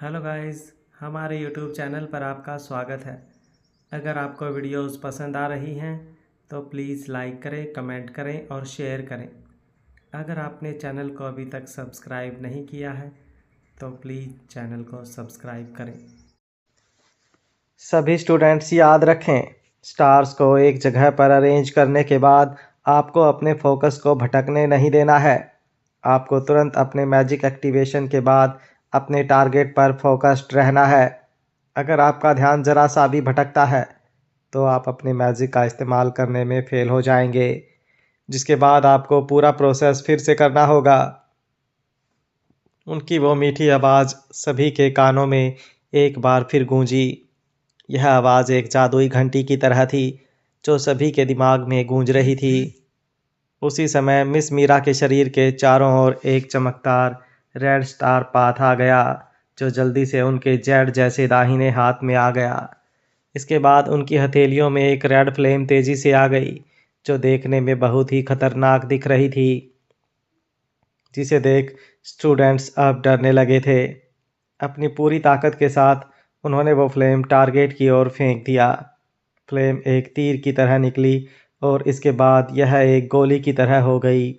Hello guys, हमारे YouTube channel पर आपका स्वागत है। अगर आपको वीडियोस पसंद आ रही हैं तो प्लीज़ लाइक करें, कमेंट करें और शेयर करें। अगर आपने चैनल को अभी तक सब्सक्राइब नहीं किया है तो प्लीज़ चैनल को सब्सक्राइब करें। सभी स्टूडेंट्स याद रखें, स्टार्स को एक जगह पर अरेंज करने के बाद आपको अपने फोकस को भटकने नहीं देना है। आपको तुरंत अपने मैजिक एक्टिवेशन के बाद अपने टारगेट पर फोकस्ड रहना है। अगर आपका ध्यान ज़रा सा भी भटकता है तो आप अपने मैजिक का इस्तेमाल करने में फेल हो जाएंगे, जिसके बाद आपको पूरा प्रोसेस फिर से करना होगा। उनकी वो मीठी आवाज़ सभी के कानों में एक बार फिर गूंजी। यह आवाज़ एक जादुई घंटी की तरह थी जो सभी के दिमाग में गूंज रही थी। उसी समय मिस मीरा के शरीर के चारों ओर एक चमकदार रेड स्टार पाथ आ गया, जो जल्दी से उनके जेड जैसे दाहिने हाथ में आ गया। इसके बाद उनकी हथेलियों में एक रेड फ्लेम तेजी से आ गई, जो देखने में बहुत ही खतरनाक दिख रही थी, जिसे देख स्टूडेंट्स अब डरने लगे थे। अपनी पूरी ताकत के साथ उन्होंने वो फ्लेम टारगेट की ओर फेंक दिया। फ्लेम एक तीर की तरह निकली और इसके बाद यह एक गोली की तरह हो गई,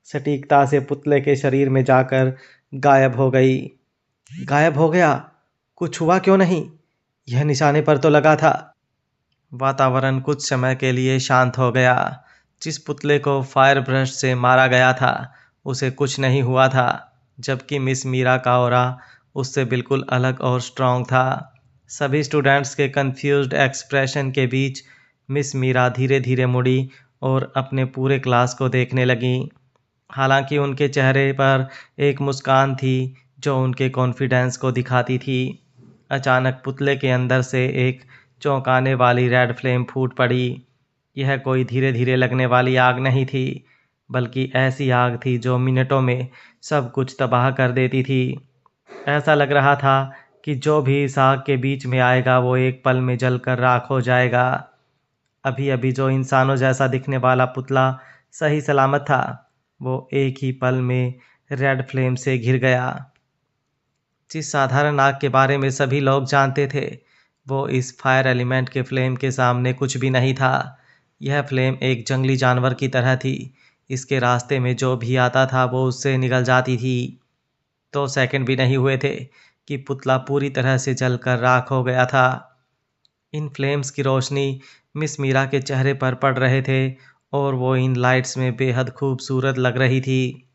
सटीकता से पुतले के शरीर में जाकर गायब हो गई। गायब हो गया? कुछ हुआ क्यों नहीं? यह निशाने पर तो लगा था। वातावरण कुछ समय के लिए शांत हो गया। जिस पुतले को फायर ब्रश से मारा गया था उसे कुछ नहीं हुआ था, जबकि मिस मीरा का ऑरा उससे बिल्कुल अलग और स्ट्रांग था। सभी स्टूडेंट्स के कंफ्यूज्ड एक्सप्रेशन के बीच मिस मीरा धीरे धीरे मुड़ी और अपने पूरे क्लास को देखने लगी। हालांकि उनके चेहरे पर एक मुस्कान थी जो उनके कॉन्फिडेंस को दिखाती थी। अचानक पुतले के अंदर से एक चौंकाने वाली रेड फ्लेम फूट पड़ी। यह कोई धीरे धीरे लगने वाली आग नहीं थी, बल्कि ऐसी आग थी जो मिनटों में सब कुछ तबाह कर देती थी। ऐसा लग रहा था कि जो भी इस आग के बीच में आएगा वो एक पल में जलकर राख हो जाएगा। अभी अभी जो इंसानों जैसा दिखने वाला पुतला सही सलामत था, वो एक ही पल में रेड फ्लेम से घिर गया। जिस साधारण आग के बारे में सभी लोग जानते थे, वो इस फायर एलिमेंट के फ्लेम के सामने कुछ भी नहीं था। यह फ्लेम एक जंगली जानवर की तरह थी। इसके रास्ते में जो भी आता था वो उससे निकल जाती थी। 2 सेकंड भी नहीं हुए थे कि पुतला पूरी तरह से जलकर राख हो गया था। इन फ्लेम्स की रोशनी मिस मीरा के चेहरे पर पड़ रहे थे और वो इन लाइट्स में बेहद खूबसूरत लग रही थी।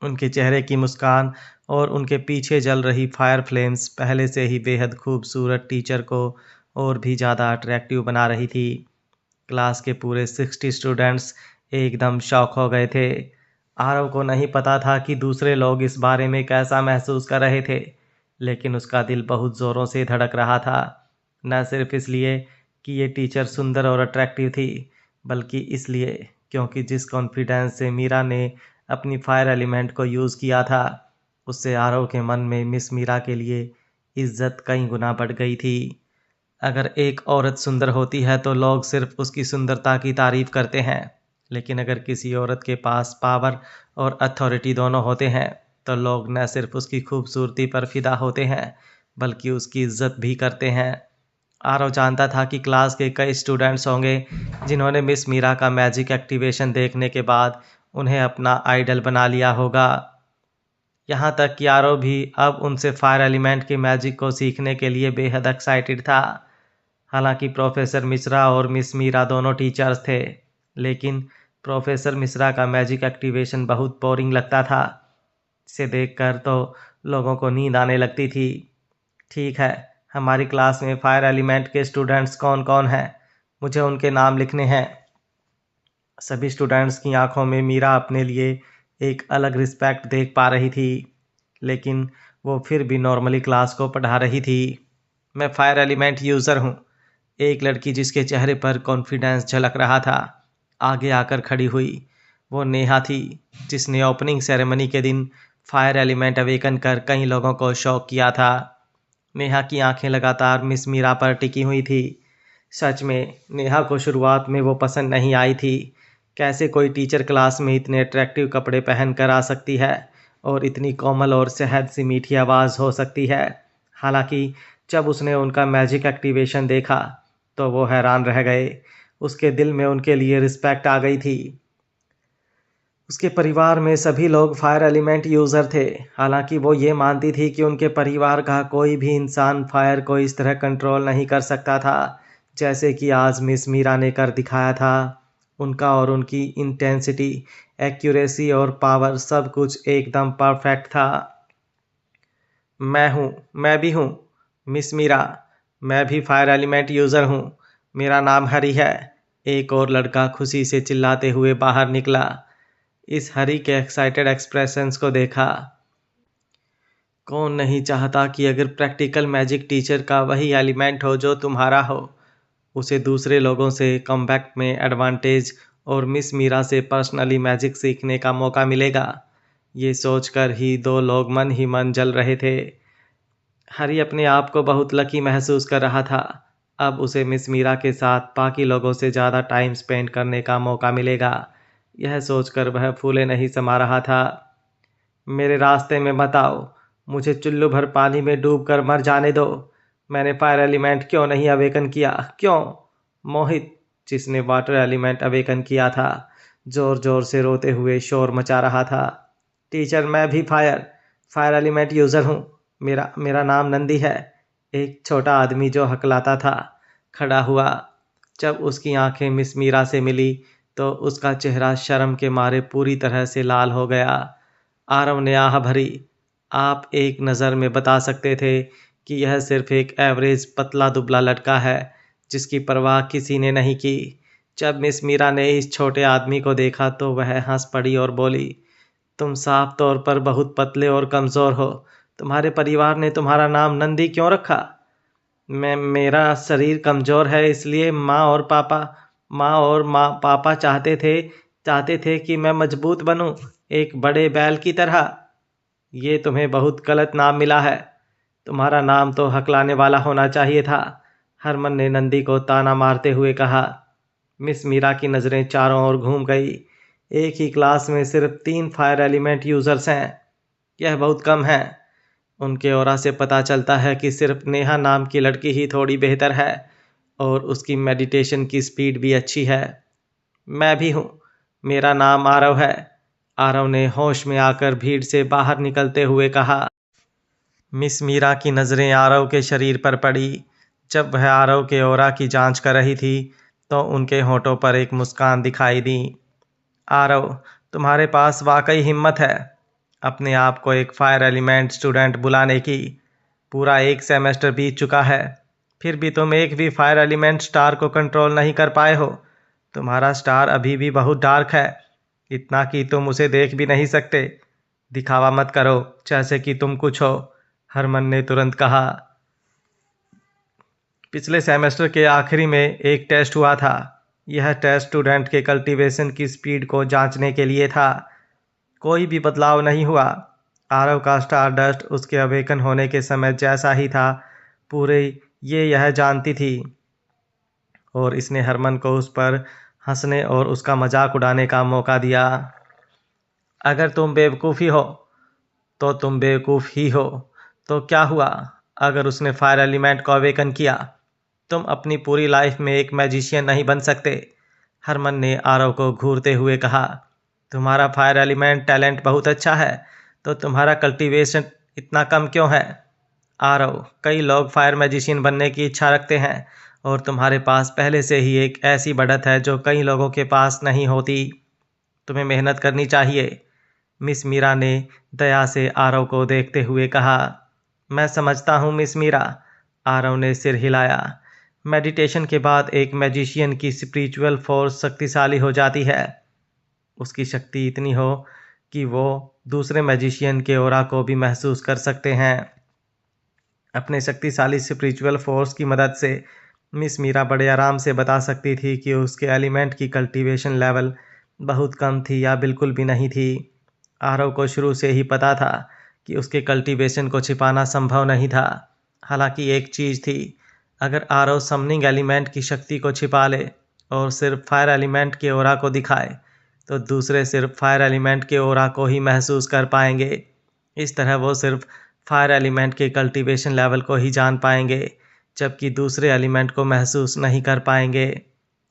उनके चेहरे की मुस्कान और उनके पीछे जल रही फायर फ्लेम्स पहले से ही बेहद खूबसूरत टीचर को और भी ज़्यादा अट्रैक्टिव बना रही थी। क्लास के पूरे 60 स्टूडेंट्स एकदम शॉक हो गए थे। आरव को नहीं पता था कि दूसरे लोग इस बारे में कैसा महसूस कर रहे थे, लेकिन उसका दिल बहुत ज़ोरों से धड़क रहा था। न सिर्फ इसलिए कि ये टीचर सुंदर और अट्रैक्टिव थी, बल्कि इसलिए क्योंकि जिस कॉन्फिडेंस से मीरा ने अपनी फायर एलिमेंट को यूज़ किया था, उससे आरव के मन में मिस मीरा के लिए इज्जत कई गुना बढ़ गई थी। अगर एक औरत सुंदर होती है तो लोग सिर्फ उसकी सुंदरता की तारीफ करते हैं, लेकिन अगर किसी औरत के पास पावर और अथॉरिटी दोनों होते हैं तो लोग न सिर्फ उसकी खूबसूरती पर फिदा होते हैं, बल्कि उसकी इज्जत भी करते हैं। आरव जानता था कि क्लास के कई स्टूडेंट्स होंगे जिन्होंने मिस मीरा का मैजिक एक्टिवेशन देखने के बाद उन्हें अपना आइडल बना लिया होगा। यहाँ तक कि आरव भी अब उनसे फायर एलिमेंट के मैजिक को सीखने के लिए बेहद एक्साइटेड था। हालांकि प्रोफेसर मिश्रा और मिस मीरा दोनों टीचर्स थे, लेकिन प्रोफेसर मिश्रा का मैजिक एक्टिवेशन बहुत बोरिंग लगता था। इसे देखकर तो लोगों को नींद आने लगती थी। ठीक है, हमारी क्लास में फायर एलिमेंट के स्टूडेंट्स कौन कौन हैं? मुझे उनके नाम लिखने हैं। सभी स्टूडेंट्स की आंखों में मीरा अपने लिए एक अलग रिस्पेक्ट देख पा रही थी, लेकिन वो फिर भी नॉर्मली क्लास को पढ़ा रही थी। मैं फायर एलिमेंट यूज़र हूँ। एक लड़की जिसके चेहरे पर कॉन्फिडेंस झलक रहा था आगे आकर खड़ी हुई। वो नेहा थी, जिसने ओपनिंग सेरेमनी के दिन फायर एलिमेंट अवेकन कर कई लोगों को शॉक किया था। नेहा की आंखें लगातार मिस मीरा पर टिकी हुई थी। सच में नेहा को शुरुआत में वो पसंद नहीं आई थी। कैसे कोई टीचर क्लास में इतने अट्रैक्टिव कपड़े पहन कर आ सकती है और इतनी कोमल और सहज सी मीठी आवाज़ हो सकती है। हालांकि जब उसने उनका मैजिक एक्टिवेशन देखा तो वो हैरान रह गए। उसके दिल में उनके लिए रिस्पेक्ट आ गई थी। उसके परिवार में सभी लोग फायर एलिमेंट यूज़र थे। हालांकि वो ये मानती थी कि उनके परिवार का कोई भी इंसान फायर को इस तरह कंट्रोल नहीं कर सकता था जैसे कि आज मिस मीरा ने कर दिखाया था। उनका और उनकी इंटेंसिटी, एक्यूरेसी और पावर सब कुछ एकदम परफेक्ट था। मैं भी हूँ मिस मीरा। मैं भी फायर एलिमेंट यूज़र हूँ। मेरा नाम हरी है। एक और लड़का खुशी से चिल्लाते हुए बाहर निकला। इस हरी के एक्साइटेड एक्सप्रेशंस को देखा। कौन नहीं चाहता कि अगर प्रैक्टिकल मैजिक टीचर का वही एलिमेंट हो जो तुम्हारा हो, उसे दूसरे लोगों से कॉम्बैक्ट में एडवांटेज और मिस मीरा से पर्सनली मैजिक सीखने का मौका मिलेगा। ये सोचकर ही दो लोग मन ही मन जल रहे थे। हरी अपने आप को बहुत लकी महसूस कर रहा था। अब उसे मिस मीरा के साथ बाकी लोगों से ज़्यादा टाइम स्पेंड करने का मौका मिलेगा। यह सोचकर वह फूले नहीं समा रहा था। मेरे रास्ते में मत आओ। मुझे चुल्लू भर पानी में डूब कर मर जाने दो। मैंने फायर एलिमेंट क्यों नहीं अवेकन किया? क्यों? मोहित, जिसने वाटर एलिमेंट अवेकन किया था, ज़ोर ज़ोर से रोते हुए शोर मचा रहा था। टीचर, मैं भी फायर एलिमेंट यूज़र हूँ। मेरा नाम नंदी है। एक छोटा आदमी जो हकलाता था खड़ा हुआ। जब उसकी आंखें मिस मीरा से मिली तो उसका चेहरा शर्म के मारे पूरी तरह से लाल हो गया। आरव ने आह भरी। आप एक नज़र में बता सकते थे कि यह सिर्फ एक एवरेज पतला दुबला लड़का है जिसकी परवाह किसी ने नहीं की। जब मिस मीरा ने इस छोटे आदमी को देखा तो वह हंस पड़ी और बोली, तुम साफ तौर पर बहुत पतले और कमज़ोर हो। तुम्हारे परिवार ने तुम्हारा नाम नंदी क्यों रखा? मेरा शरीर कमज़ोर है, इसलिए माँ और पापा चाहते थे कि मैं मजबूत बनूं, एक बड़े बैल की तरह। ये तुम्हें बहुत गलत नाम मिला है। तुम्हारा नाम तो हकलाने वाला होना चाहिए था। हरमन ने नंदी को ताना मारते हुए कहा। मिस मीरा की नज़रें चारों ओर घूम गई। एक ही क्लास में सिर्फ 3 फायर एलिमेंट यूज़र्स हैं। यह बहुत कम है। उनके ऑरा से पता चलता है कि सिर्फ नेहा नाम की लड़की ही थोड़ी बेहतर है और उसकी मेडिटेशन की स्पीड भी अच्छी है। मैं भी हूँ। मेरा नाम आरव है। आरव ने होश में आकर भीड़ से बाहर निकलते हुए कहा। मिस मीरा की नज़रें आरव के शरीर पर पड़ी। जब वह आरव के ऑरा की जांच कर रही थी तो उनके होठों पर एक मुस्कान दिखाई दी। आरव, तुम्हारे पास वाकई हिम्मत है अपने आप को एक फायर एलिमेंट स्टूडेंट बुलाने की। पूरा 1 सेमेस्टर बीत चुका है, फिर भी तुम एक भी फायर एलिमेंट स्टार को कंट्रोल नहीं कर पाए हो। तुम्हारा स्टार अभी भी बहुत डार्क है, इतना कि तुम उसे देख भी नहीं सकते। दिखावा मत करो जैसे कि तुम कुछ हो, हरमन ने तुरंत कहा। पिछले सेमेस्टर के आखिरी में एक टेस्ट हुआ था। यह टेस्ट स्टूडेंट के कल्टीवेशन की स्पीड को जांचने के लिए था। कोई भी बदलाव नहीं हुआ। आरव का स्टार डस्ट उसके अवेकन होने के समय जैसा ही था। पूरे यह जानती थी और इसने हरमन को उस पर हंसने और उसका मजाक उड़ाने का मौका दिया। अगर तुम बेवकूफ़ी हो तो तुम बेवकूफ़ ही हो। तो क्या हुआ अगर उसने फायर एलिमेंट को अवेकन किया? तुम अपनी पूरी लाइफ में एक मैजिशियन नहीं बन सकते। हरमन ने आरव को घूरते हुए कहा। तुम्हारा फायर एलिमेंट टैलेंट बहुत अच्छा है तो तुम्हारा कल्टीवेशन इतना कम क्यों है? आरव, कई लोग फायर मैजिशियन बनने की इच्छा रखते हैं और तुम्हारे पास पहले से ही एक ऐसी बढ़त है जो कई लोगों के पास नहीं होती। तुम्हें मेहनत करनी चाहिए। मिस मीरा ने दया से आरव को देखते हुए कहा। मैं समझता हूँ मिस मीरा, आरव ने सिर हिलाया। मेडिटेशन के बाद एक मैजिशियन की स्पिरिचुअल फोर्स शक्तिशाली हो जाती है। उसकी शक्ति इतनी हो कि वो दूसरे मैजिशियन के ऑरा को भी महसूस कर सकते हैं। अपने शक्तिशाली स्पिरिचुअल फोर्स की मदद से मिस मीरा बड़े आराम से बता सकती थी कि उसके एलिमेंट की कल्टीवेशन लेवल बहुत कम थी या बिल्कुल भी नहीं थी। आरव को शुरू से ही पता था कि उसके कल्टीवेशन को छिपाना संभव नहीं था। हालांकि एक चीज़ थी, अगर आरव समनिंग एलिमेंट की शक्ति को छिपा ले और सिर्फ फायर एलिमेंट के ऑरा को दिखाए तो दूसरे सिर्फ फायर एलिमेंट के ऑरा को ही महसूस कर पाएंगे। इस तरह वो सिर्फ फायर एलिमेंट के कल्टीवेशन लेवल को ही जान पाएंगे, जबकि दूसरे एलिमेंट को महसूस नहीं कर पाएंगे।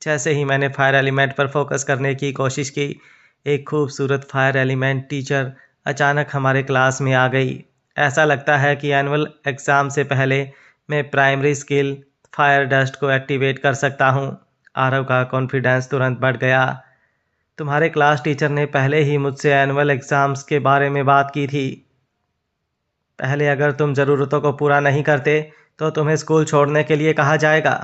जैसे ही मैंने फायर एलिमेंट पर फोकस करने की कोशिश की, एक खूबसूरत फायर एलिमेंट टीचर अचानक हमारे क्लास में आ गई। ऐसा लगता है कि एनुअल एग्ज़ाम से पहले मैं प्राइमरी स्किल फायर डस्ट को एक्टिवेट कर सकता हूँ। आरव का कॉन्फिडेंस तुरंत बढ़ गया। तुम्हारे क्लास टीचर ने पहले ही मुझसे एनुअल एग्ज़ाम्स के बारे में बात की थी। पहले अगर तुम ज़रूरतों को पूरा नहीं करते तो तुम्हें स्कूल छोड़ने के लिए कहा जाएगा।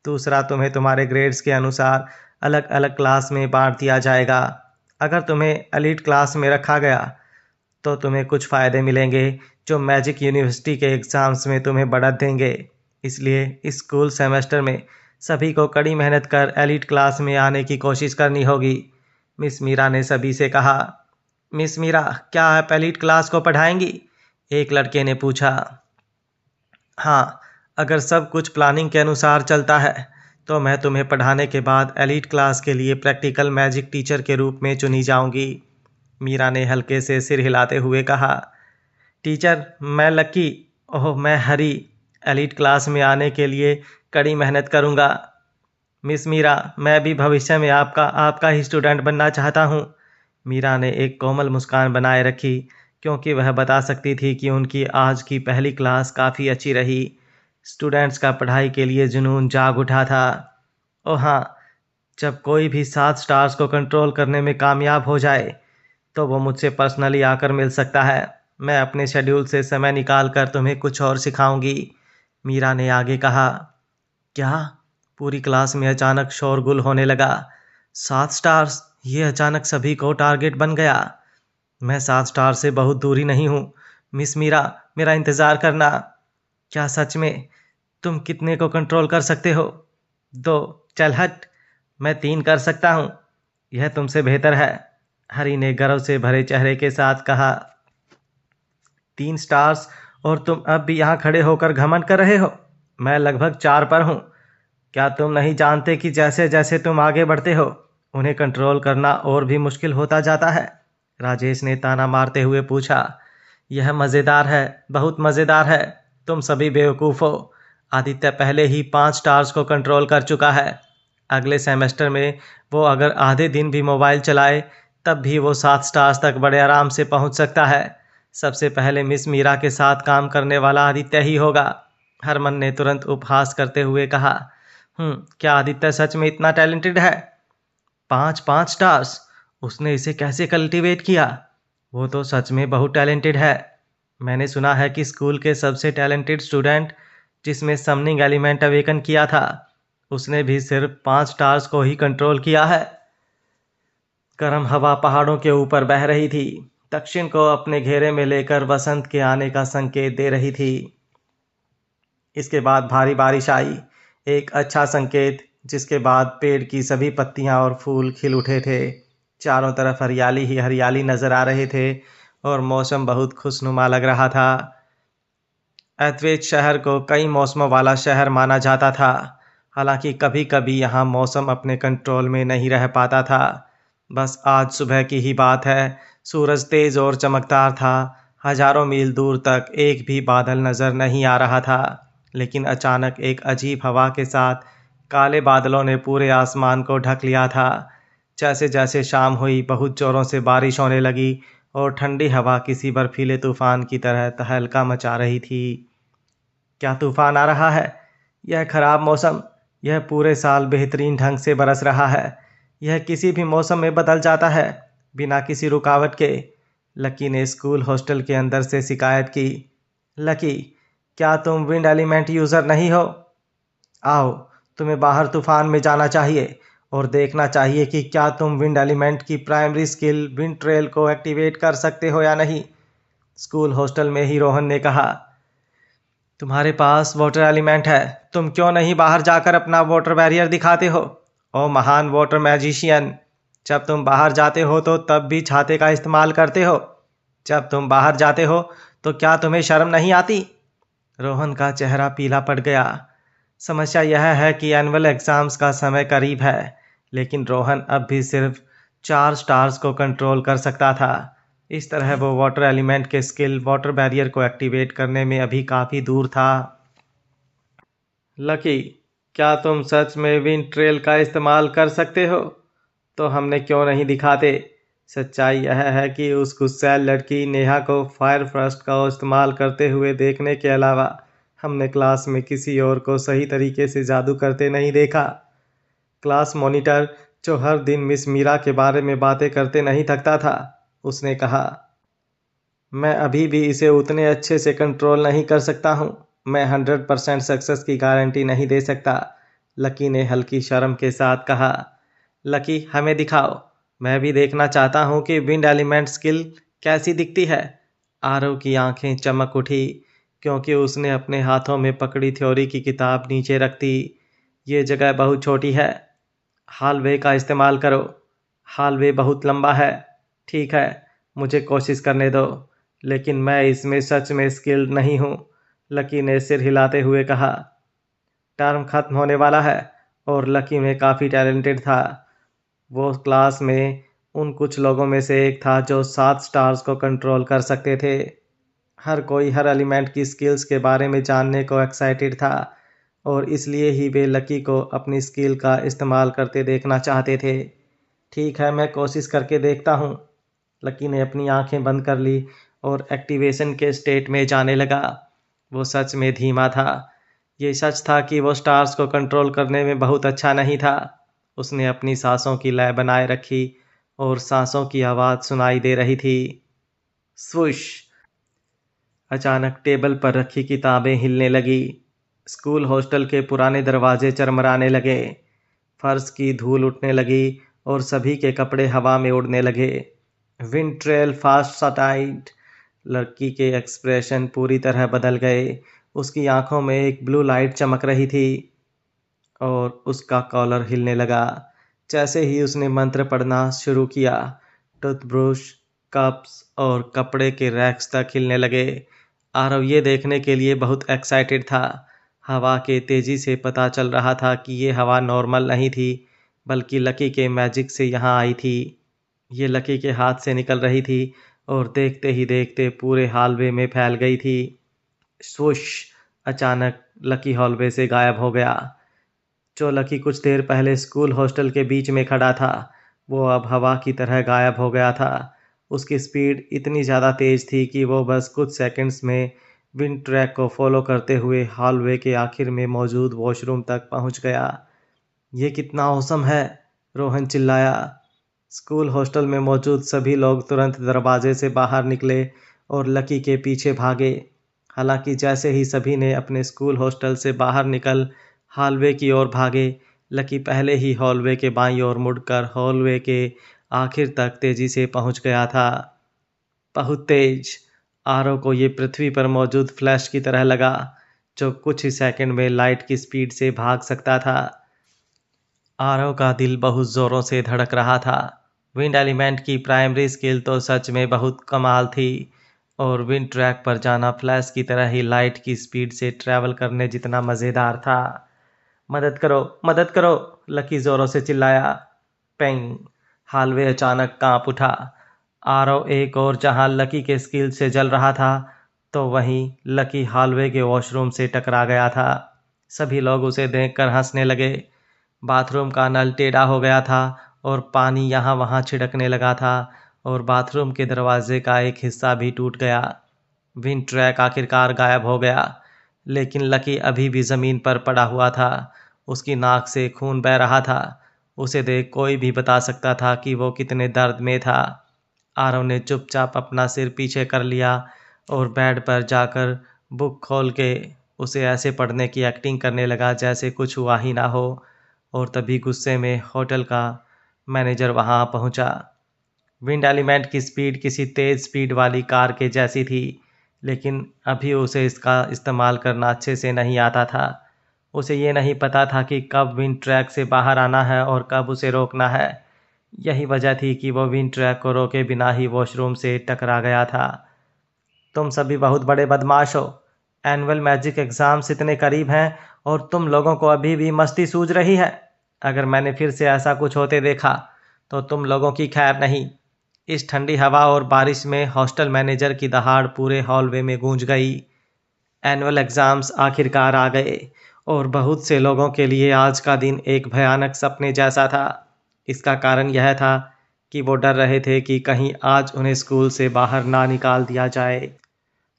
दूसरा, तुम्हें तुम्हारे ग्रेड्स के अनुसार अलग अलग क्लास में बांट दिया जाएगा। अगर तुम्हें एलीट क्लास में रखा गया तो तुम्हें कुछ फ़ायदे मिलेंगे जो मैजिक यूनिवर्सिटी के एग्ज़ाम्स में तुम्हें बढ़त देंगे। इसलिए इस स्कूल सेमेस्टर में सभी को कड़ी मेहनत कर एलीट क्लास में आने की कोशिश करनी होगी। मिस मीरा ने सभी से कहा। मिस मीरा, क्या आप एलीट क्लास को पढ़ाएंगी? एक लड़के ने पूछा। हाँ, अगर सब कुछ प्लानिंग के अनुसार चलता है तो मैं तुम्हें पढ़ाने के बाद एलीट क्लास के लिए प्रैक्टिकल मैजिक टीचर के रूप में चुनी जाऊंगी। मीरा ने हल्के से सिर हिलाते हुए कहा। टीचर, मैं लक्की, मैं हरी, एलीट क्लास में आने के लिए कड़ी मेहनत करूंगा। मिस मीरा, मैं भी भविष्य में आपका ही स्टूडेंट बनना चाहता हूँ। मीरा ने एक कोमल मुस्कान बनाए रखी, क्योंकि वह बता सकती थी कि उनकी आज की पहली क्लास काफ़ी अच्छी रही। स्टूडेंट्स का पढ़ाई के लिए जुनून जाग उठा था। ओह हाँ, जब कोई भी 7 स्टार्स को कंट्रोल करने में कामयाब हो जाए तो वो मुझसे पर्सनली आकर मिल सकता है। मैं अपने शेड्यूल से समय निकाल कर तुम्हें कुछ और सिखाऊंगी। मीरा ने आगे कहा। क्या? पूरी क्लास में अचानक शोरगुल होने लगा। 7 स्टार्स, ये अचानक सभी को टारगेट बन गया। मैं 7 स्टार से बहुत दूरी नहीं हूँ। मिस मीरा, मेरा इंतज़ार करना। क्या सच में? तुम कितने को कंट्रोल कर सकते हो? 2। चल हट, मैं 3 कर सकता हूँ। यह तुमसे बेहतर है, हरी ने गर्व से भरे चेहरे के साथ कहा। 3 स्टार्स और तुम अब भी यहाँ खड़े होकर घमंड कर रहे हो? मैं लगभग 4 पर हूँ। क्या तुम नहीं जानते कि जैसे जैसे तुम आगे बढ़ते हो उन्हें कंट्रोल करना और भी मुश्किल होता जाता है? राजेश ने ताना मारते हुए पूछा। यह मज़ेदार है, बहुत मज़ेदार है। तुम सभी बेवकूफ़ हो। आदित्य पहले ही 5 स्टार्स को कंट्रोल कर चुका है। अगले सेमेस्टर में वो अगर आधे दिन भी मोबाइल चलाए तब भी वो 7 स्टार्स तक बड़े आराम से पहुंच सकता है। सबसे पहले मिस मीरा के साथ काम करने वाला आदित्य ही होगा। हरमन ने तुरंत उपहास करते हुए कहा। क्या आदित्य सच में इतना टैलेंटेड है? 5 स्टार्स, उसने इसे कैसे कल्टीवेट किया? वो तो सच में बहुत टैलेंटेड है। मैंने सुना है कि स्कूल के सबसे टैलेंटेड स्टूडेंट जिसमें समनिंग एलिमेंट अवेकन किया था, उसने भी सिर्फ 5 स्टार्स को ही कंट्रोल किया है। गर्म हवा पहाड़ों के ऊपर बह रही थी, दक्षिण को अपने घेरे में लेकर वसंत के आने का संकेत दे रही थी। इसके बाद भारी बारिश आई, एक अच्छा संकेत, जिसके बाद पेड़ की सभी पत्तियां और फूल खिल उठे थे। चारों तरफ हरियाली ही हरियाली नजर आ रहे थे और मौसम बहुत खुशनुमा लग रहा था। एथवेज शहर को कई मौसमों वाला शहर माना जाता था। हालांकि कभी कभी यहाँ मौसम अपने कंट्रोल में नहीं रह पाता था। बस आज सुबह की ही बात है। सूरज तेज और चमकदार था। हजारों मील दूर तक एक भी बादल नजर नहीं आ रहा था। लेकिन अचानक एक अजीब हवा के साथ काले बादलों ने पूरे आसमान को ढक लिया था। जैसे जैसे शाम हुई, बहुत जोरों से बारिश होने लगी और ठंडी हवा किसी बर्फीले तूफान की तरह तहलका मचा रही थी। क्या तूफान आ रहा है? यह खराब मौसम, यह पूरे साल बेहतरीन ढंग से बरस रहा है। यह किसी भी मौसम में बदल जाता है, बिना किसी रुकावट के। लकी ने स्कूल हॉस्टल के अंदर से शिकायत की। लकी, क्या तुम विंड एलिमेंट यूज़र नहीं हो? आओ, तुम्हें बाहर तूफान में जाना चाहिए और देखना चाहिए कि क्या तुम विंड एलिमेंट की प्राइमरी स्किल विंड ट्रेल को एक्टिवेट कर सकते हो या नहीं। स्कूल हॉस्टल में ही रोहन ने कहा। तुम्हारे पास वाटर एलिमेंट है, तुम क्यों नहीं बाहर जाकर अपना वाटर बैरियर दिखाते हो? ओ महान वाटर मैजिशियन, जब तुम बाहर जाते हो तो तब भी छाते का इस्तेमाल करते हो। जब तुम बाहर जाते हो तो क्या तुम्हें शर्म नहीं आती? रोहन का चेहरा पीला पड़ गया। समस्या यह है कि एनुअल एग्ज़ाम्स का समय करीब है, लेकिन रोहन अब भी सिर्फ 4 स्टार्स को कंट्रोल कर सकता था। इस तरह वो वाटर एलिमेंट के स्किल वाटर बैरियर को एक्टिवेट करने में अभी काफ़ी दूर था। लकी, क्या तुम सच में विंड ट्रेल का इस्तेमाल कर सकते हो? तो हमने क्यों नहीं दिखाते? सच्चाई यह है कि उस गुस्सैल लड़की नेहा को फायर फर्स्ट का इस्तेमाल करते हुए देखने के अलावा हमने क्लास में किसी और को सही तरीके से जादू करते नहीं देखा। क्लास मॉनिटर, जो हर दिन मिस मीरा के बारे में बातें करते नहीं थकता था, उसने कहा, मैं अभी भी इसे उतने अच्छे से कंट्रोल नहीं कर सकता हूँ। मैं 100% सक्सेस की गारंटी नहीं दे सकता। लकी ने हल्की शर्म के साथ कहा। लकी, हमें दिखाओ। मैं भी देखना चाहता हूँ कि विंड एलिमेंट स्किल कैसी दिखती है। आरव की आंखें चमक उठी क्योंकि उसने अपने हाथों में पकड़ी थ्योरी की किताब नीचे रख दी। ये जगह बहुत छोटी है। हॉलवे का इस्तेमाल करो। हॉलवे बहुत लंबा है। ठीक है, मुझे कोशिश करने दो, लेकिन मैं इसमें सच में स्किल्ड नहीं हूँ। लकी ने सिर हिलाते हुए कहा। टर्म खत्म होने वाला है और लकी में काफ़ी टैलेंटेड था। वो क्लास में उन कुछ लोगों में से एक था जो 7 स्टार्स को कंट्रोल कर सकते थे। हर कोई हर एलिमेंट की स्किल्स के बारे में जानने को एक्साइटेड था और इसलिए ही वे लकी को अपनी स्किल का इस्तेमाल करते देखना चाहते थे। ठीक है, मैं कोशिश करके देखता हूँ। लकी ने अपनी आंखें बंद कर ली और एक्टिवेशन के स्टेट में जाने लगा। वो सच में धीमा था। ये सच था कि वो स्टार्स को कंट्रोल करने में बहुत अच्छा नहीं था। उसने अपनी सांसों की लय बनाए रखी और सांसों की आवाज़ सुनाई दे रही थी। स्वुश! अचानक टेबल पर रखी किताबें हिलने लगी। स्कूल हॉस्टल के पुराने दरवाजे चरमराने लगे। फर्श की धूल उठने लगी और सभी के कपड़े हवा में उड़ने लगे। Wind trail fast stride. लड़की के एक्सप्रेशन पूरी तरह बदल गए। उसकी आंखों में एक ब्लू लाइट चमक रही थी और उसका कॉलर हिलने लगा। जैसे ही उसने मंत्र पढ़ना शुरू किया, टूथब्रश, कप्स और कपड़े के रैक्स तक हिलने लगे। आरव ये देखने के लिए बहुत एक्साइटेड था। हवा के तेज़ी से पता चल रहा था कि ये हवा नॉर्मल नहीं थी, बल्कि लकी के मैजिक से यहाँ आई थी। ये लकी के हाथ से निकल रही थी और देखते ही देखते पूरे हॉलवे में फैल गई थी। स्वुश! अचानक लकी हॉलवे से गायब हो गया। जो लकी कुछ देर पहले स्कूल हॉस्टल के बीच में खड़ा था, वो अब हवा की तरह गायब हो गया था। उसकी स्पीड इतनी ज़्यादा तेज़ थी कि वो बस कुछ सेकंड्स में विंड ट्रैक को फॉलो करते हुए हॉलवे के आखिर में मौजूद वॉशरूम तक पहुंच गया। ये कितना औसम है! रोहन चिल्लाया। स्कूल हॉस्टल में मौजूद सभी लोग तुरंत दरवाजे से बाहर निकले और लकी के पीछे भागे। हालांकि जैसे ही सभी ने अपने स्कूल हॉस्टल से बाहर निकल हॉलवे की ओर भागे, लकी पहले ही हॉलवे के बाईं ओर मुड़कर हॉलवे के आखिर तक तेजी से पहुंच गया था। बहुत तेज! आरव को ये पृथ्वी पर मौजूद फ्लैश की तरह लगा, जो कुछ ही सेकंड में लाइट की स्पीड से भाग सकता था। आरव का दिल बहुत ज़ोरों से धड़क रहा था। विंड एलिमेंट की प्राइमरी स्किल तो सच में बहुत कमाल थी और विंड ट्रैक पर जाना फ्लैश की तरह ही लाइट की स्पीड से ट्रैवल करने जितना मज़ेदार था। मदद करो, मदद करो! लकी ज़ोरों से चिल्लाया। पेंग! हॉलवे अचानक कांप उठा। आरव एक और जहां लकी के स्किल से जल रहा था, तो वहीं लकी हॉलवे के वॉशरूम से टकरा गया था। सभी लोग उसे देखकर हंसने लगे। बाथरूम का नल टेढ़ा हो गया था और पानी यहाँ वहाँ छिड़कने लगा था और बाथरूम के दरवाजे का एक हिस्सा भी टूट गया। विंड ट्रैक आखिरकार गायब हो गया, लेकिन लकी अभी भी ज़मीन पर पड़ा हुआ था। उसकी नाक से खून बह रहा था। उसे देख कोई भी बता सकता था कि वो कितने दर्द में था। आरव ने चुपचाप अपना सिर पीछे कर लिया और बेड पर जाकर बुक खोल के उसे ऐसे पढ़ने की एक्टिंग करने लगा जैसे कुछ हुआ ही ना हो। और तभी गुस्से में होटल का मैनेजर वहां पहुंचा। विंड एलिमेंट की स्पीड किसी तेज़ स्पीड वाली कार के जैसी थी, लेकिन अभी उसे इसका इस्तेमाल करना अच्छे से नहीं आता था। उसे ये नहीं पता था कि कब विंड ट्रैक से बाहर आना है और कब उसे रोकना है। यही वजह थी कि वो विंड ट्रैक को रोके बिना ही वॉशरूम से टकरा गया था। तुम सभी बहुत बड़े बदमाश हो। एनुअल मैजिक एग्ज़ाम्स इतने करीब हैं और तुम लोगों को अभी भी मस्ती सूझ रही है। अगर मैंने फिर से ऐसा कुछ होते देखा तो तुम लोगों की खैर नहीं। इस ठंडी हवा और बारिश में हॉस्टल मैनेजर की दहाड़ पूरे हॉलवे में गूंज गई। एनुअल एग्ज़ाम्स आखिरकार आ गए और बहुत से लोगों के लिए आज का दिन एक भयानक सपने जैसा था। इसका कारण यह था कि वो डर रहे थे कि कहीं आज उन्हें स्कूल से बाहर ना निकाल दिया जाए।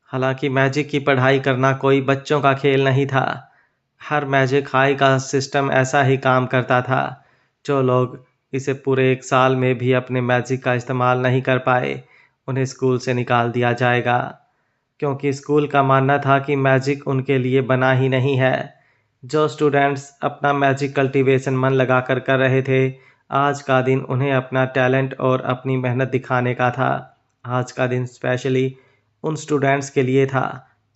हालांकि मैजिक की पढ़ाई करना कोई बच्चों का खेल नहीं था। हर मैजिक हाई का सिस्टम ऐसा ही काम करता था। जो लोग इसे पूरे 1 साल में भी अपने मैजिक का इस्तेमाल नहीं कर पाए, उन्हें स्कूल से निकाल दिया जाएगा, क्योंकि स्कूल का मानना था कि मैजिक उनके लिए बना ही नहीं है। जो स्टूडेंट्स अपना मैजिक कल्टीवेशन मन लगाकर कर रहे थे, आज का दिन उन्हें अपना टैलेंट और अपनी मेहनत दिखाने का था। आज का दिन स्पेशली उन स्टूडेंट्स के लिए था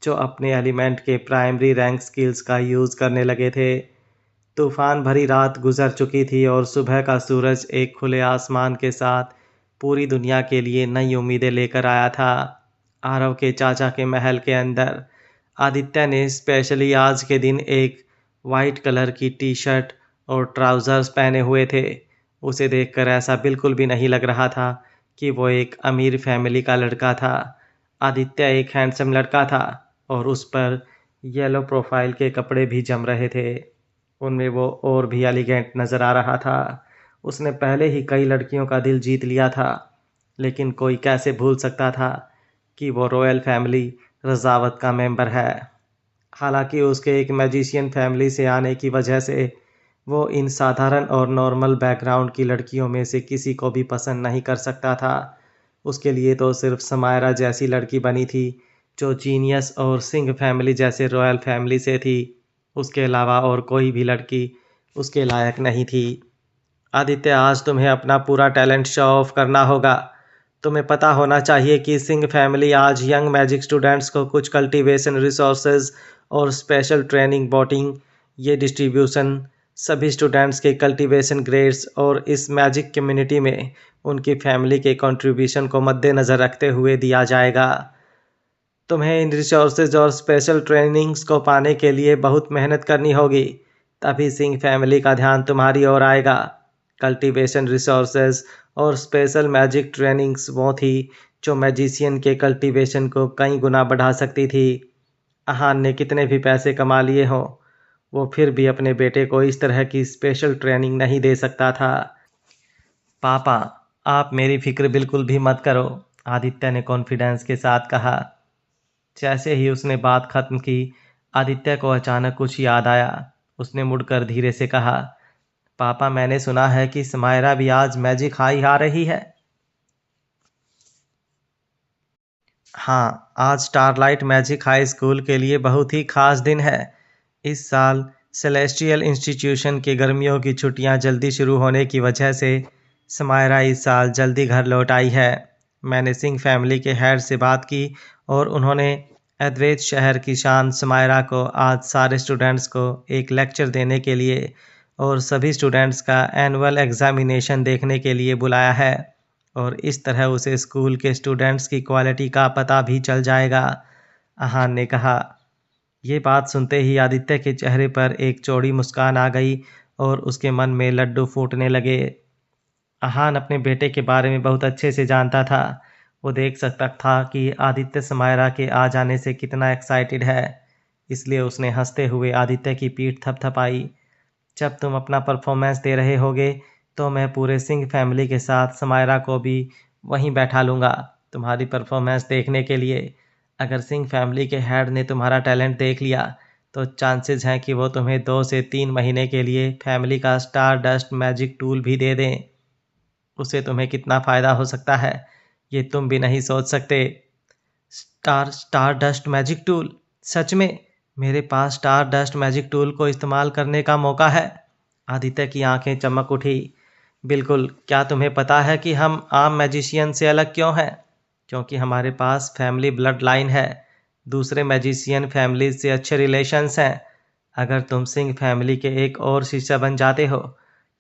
जो अपने एलिमेंट के प्राइमरी रैंक स्किल्स का यूज़ करने लगे थे। तूफान भरी रात गुजर चुकी थी और सुबह का सूरज एक खुले आसमान के साथ पूरी दुनिया के लिए नई उम्मीदें लेकर आया था। आरव के चाचा के महल के अंदर आदित्य ने स्पेशली आज के दिन एक वाइट कलर की टी शर्ट और ट्राउज़र्स पहने हुए थे। उसे देखकर ऐसा बिल्कुल भी नहीं लग रहा था कि वो एक अमीर फैमिली का लड़का था। आदित्य एक हैंडसम लड़का था और उस पर येलो प्रोफाइल के कपड़े भी जम रहे थे। उनमें वो और भी एलिगेंट नज़र आ रहा था। उसने पहले ही कई लड़कियों का दिल जीत लिया था, लेकिन कोई कैसे भूल सकता था कि वो रॉयल फैमिली रज़ावत का मेंबर है। हालांकि उसके एक मैजिशियन फैमिली से आने की वजह से वो इन साधारण और नॉर्मल बैकग्राउंड की लड़कियों में से किसी को भी पसंद नहीं कर सकता था। उसके लिए तो सिर्फ समायरा जैसी लड़की बनी थी, जो जीनियस और सिंह फैमिली जैसे रॉयल फैमिली से थी। उसके अलावा और कोई भी लड़की उसके लायक नहीं थी। आदित्य, आज तुम्हें अपना पूरा टैलेंट शो ऑफ करना होगा। तुम्हें पता होना चाहिए कि सिंह फैमिली आज यंग मैजिक स्टूडेंट्स को कुछ कल्टीवेशन रिसोर्सेज और स्पेशल ट्रेनिंग बोटिंग ये डिस्ट्रीब्यूशन सभी स्टूडेंट्स के कल्टीवेशन ग्रेड्स और इस मैजिक कम्युनिटी में उनकी फैमिली के कंट्रीब्यूशन को मद्देनज़र रखते हुए दिया जाएगा। तुम्हें इन रिसोर्सेज और स्पेशल ट्रेनिंग्स को पाने के लिए बहुत मेहनत करनी होगी, तभी सिंह फैमिली का ध्यान तुम्हारी ओर आएगा। कल्टीवेशन रिसोर्सेज और स्पेशल मैजिक ट्रेनिंग्स वो थी जो मैजिशियन के कल्टीवेशन को कई गुना बढ़ा सकती थी। अहान ने कितने भी पैसे कमा लिए हों, वो फिर भी अपने बेटे को इस तरह की स्पेशल ट्रेनिंग नहीं दे सकता था। पापा, आप मेरी फिक्र बिल्कुल भी मत करो, आदित्य ने कॉन्फिडेंस के साथ कहा। जैसे ही उसने बात खत्म की, आदित्य को अचानक कुछ याद आया। उसने मुड़कर धीरे से कहा, पापा, मैंने सुना है कि समायरा भी आज मैजिक हाई आ रही है। हाँ, आज स्टारलाइट मैजिक हाई स्कूल के लिए बहुत ही खास दिन है। इस साल सेलेस्टियल इंस्टीट्यूशन की गर्मियों की छुट्टियां जल्दी शुरू होने की वजह से समायरा इस साल जल्दी घर लौट आई है। मैंने सिंह फैमिली के हेड से बात की और उन्होंने अद्वैत शहर की शान समायरा को आज सारे स्टूडेंट्स को एक लेक्चर देने के लिए और सभी स्टूडेंट्स का एनुअल एग्जामिनेशन देखने के लिए बुलाया है, और इस तरह उसे स्कूल के स्टूडेंट्स की क्वालिटी का पता भी चल जाएगा, अहान ने कहा। ये बात सुनते ही आदित्य के चेहरे पर एक चौड़ी मुस्कान आ गई और उसके मन में लड्डू फूटने लगे। अहान अपने बेटे के बारे में बहुत अच्छे से जानता था। वो देख सकता था कि आदित्य समायरा के आ जाने से कितना एक्साइटेड है, इसलिए उसने हंसते हुए आदित्य की पीठ थपथपाई। जब तुम अपना परफॉर्मेंस दे रहे होगे तो मैं पूरे सिंह फैमिली के साथ समायरा को भी वहीं बैठा लूँगा तुम्हारी परफॉर्मेंस देखने के लिए। अगर सिंह फैमिली के हेड ने तुम्हारा टैलेंट देख लिया तो चांसेस हैं कि वो तुम्हें 2 से 3 महीने के लिए फैमिली का स्टार डस्ट मैजिक टूल भी दे दें। उससे तुम्हें कितना फ़ायदा हो सकता है, ये तुम भी नहीं सोच सकते। Star dust magic tool? सच में मेरे पास स्टार डस्ट मैजिक टूल को इस्तेमाल करने का मौका है? आदित्य की आंखें चमक उठी। बिल्कुल। क्या तुम्हें पता है कि हम आम मैजिशियन से अलग क्यों हैं? क्योंकि हमारे पास फैमिली ब्लड लाइन है, दूसरे मैजिशियन फैमिली से अच्छे रिलेशंस हैं। अगर तुम सिंह फैमिली के एक और शिष्य बन जाते हो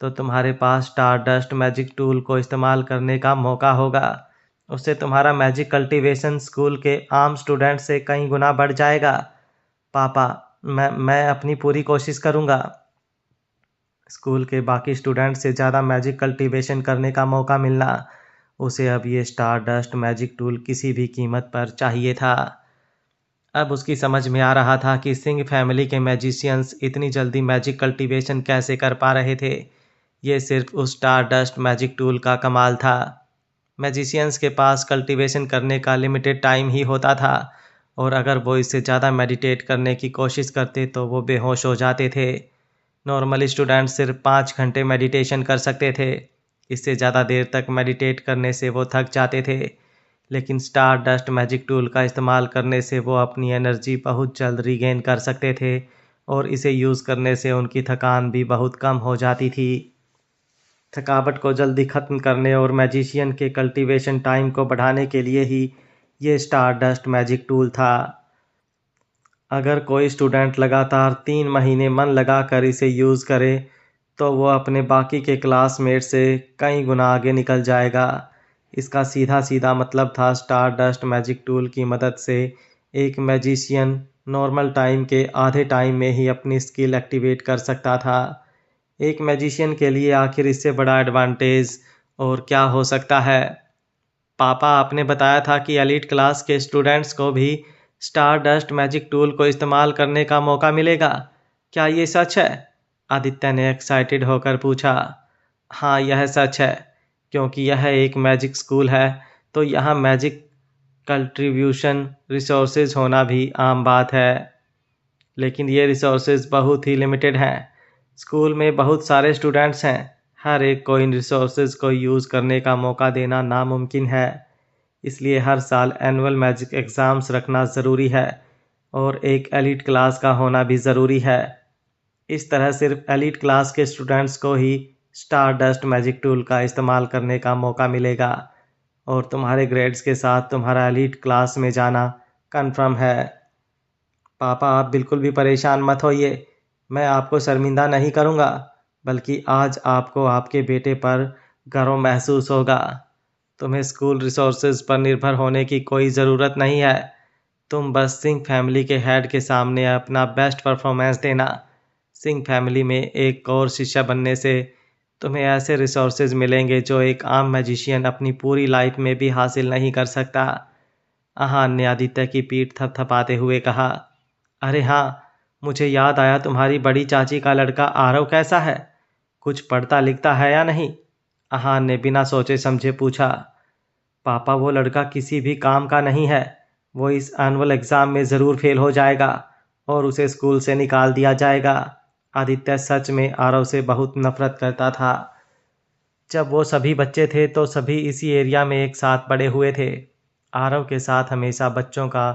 तो तुम्हारे पास स्टार डस्ट मैजिक टूल को इस्तेमाल करने का मौका होगा। उससे तुम्हारा मैजिक कल्टीवेशन स्कूल के आम स्टूडेंट से कई गुना बढ़ जाएगा। पापा, मैं अपनी पूरी कोशिश करूँगा। स्कूल के बाकी स्टूडेंट से ज़्यादा मैजिक कल्टीवेशन करने का मौका मिलना उसे अब ये स्टार डस्ट मैजिक टूल किसी भी कीमत पर चाहिए था। अब उसकी समझ में आ रहा था कि सिंह फैमिली के मैजिशियंस इतनी जल्दी मैजिक कल्टीवेशन कैसे कर पा रहे थे। ये सिर्फ उस स्टार डस्ट मैजिक टूल का कमाल था। मैजिशियंस के पास कल्टीवेशन करने का लिमिटेड टाइम ही होता था, और अगर वो इससे ज़्यादा मेडिटेट करने की कोशिश करते तो वो बेहोश हो जाते थे। नॉर्मल स्टूडेंट सिर्फ 5 घंटे मेडिटेशन कर सकते थे। इससे ज़्यादा देर तक मेडिटेट करने से वो थक जाते थे, लेकिन स्टार डस्ट मैजिक टूल का इस्तेमाल करने से वो अपनी एनर्जी बहुत जल्द रीगेन कर सकते थे, और इसे यूज़ करने से उनकी थकान भी बहुत कम हो जाती थी। थकावट को जल्दी ख़त्म करने और मैजिशियन के कल्टीवेशन टाइम को बढ़ाने के लिए ही ये स्टार डस्ट मैजिक टूल था। अगर कोई स्टूडेंट लगातार 3 महीने मन लगाकर इसे यूज़ करे तो वो अपने बाकी के क्लासमेट से कई गुना आगे निकल जाएगा। इसका सीधा सीधा मतलब था स्टार डस्ट मैजिक टूल की मदद से एक मैजिशियन नॉर्मल टाइम के आधे टाइम में ही अपनी स्किल एक्टिवेट कर सकता था। एक मैजिशियन के लिए आखिर इससे बड़ा एडवांटेज और क्या हो सकता है। पापा, आपने बताया था कि एलीट क्लास के स्टूडेंट्स को भी स्टार डस्ट मैजिक टूल को इस्तेमाल करने का मौका मिलेगा। क्या ये सच है? आदित्य ने एक्साइटेड होकर पूछा। हाँ, यह सच है, क्योंकि यह एक मैजिक स्कूल है, तो यहाँ मैजिक कंट्रीब्यूशन रिसोर्सेज होना भी आम बात है। लेकिन ये रिसोर्सेज बहुत ही लिमिटेड हैं। स्कूल में बहुत सारे स्टूडेंट्स हैं, हर एक को इन रिसोर्सेज को यूज़ करने का मौका देना नामुमकिन है। इसलिए हर साल एनुअल मैजिक एग्ज़ाम्स रखना ज़रूरी है, और एक एलीट क्लास का होना भी ज़रूरी है। इस तरह सिर्फ एलीट क्लास के स्टूडेंट्स को ही स्टार डस्ट मैजिक टूल का इस्तेमाल करने का मौका मिलेगा, और तुम्हारे ग्रेड्स के साथ तुम्हारा एलीट क्लास में जाना कन्फर्म है। पापा, आप बिल्कुल भी परेशान मत होइए। मैं आपको शर्मिंदा नहीं करूँगा, बल्कि आज आपको आपके बेटे पर गर्व महसूस होगा। तुम्हें स्कूल रिसोर्सेज पर निर्भर होने की कोई ज़रूरत नहीं है। तुम बस सिंह फैमिली के हेड के सामने अपना बेस्ट परफॉर्मेंस देना। सिंह फैमिली में एक और शिष्य बनने से तुम्हें ऐसे रिसोर्सेज मिलेंगे जो एक आम मैजिशियन अपनी पूरी लाइफ में भी हासिल नहीं कर सकता। आहान ने आदित्य की पीठ थपथपाते हुए कहा। अरे हाँ, मुझे याद आया, तुम्हारी बड़ी चाची का लड़का आरव कैसा है? कुछ पढ़ता लिखता है या नहीं? आहान ने बिना सोचे समझे पूछा। पापा, वो लड़का किसी भी काम का नहीं है। वो इस एनुअल एग्ज़ाम में ज़रूर फेल हो जाएगा और उसे स्कूल से निकाल दिया जाएगा। आदित्य सच में आरव से बहुत नफरत करता था। जब वो सभी बच्चे थे तो सभी इसी एरिया में एक साथ पड़े हुए थे। आरव के साथ हमेशा बच्चों का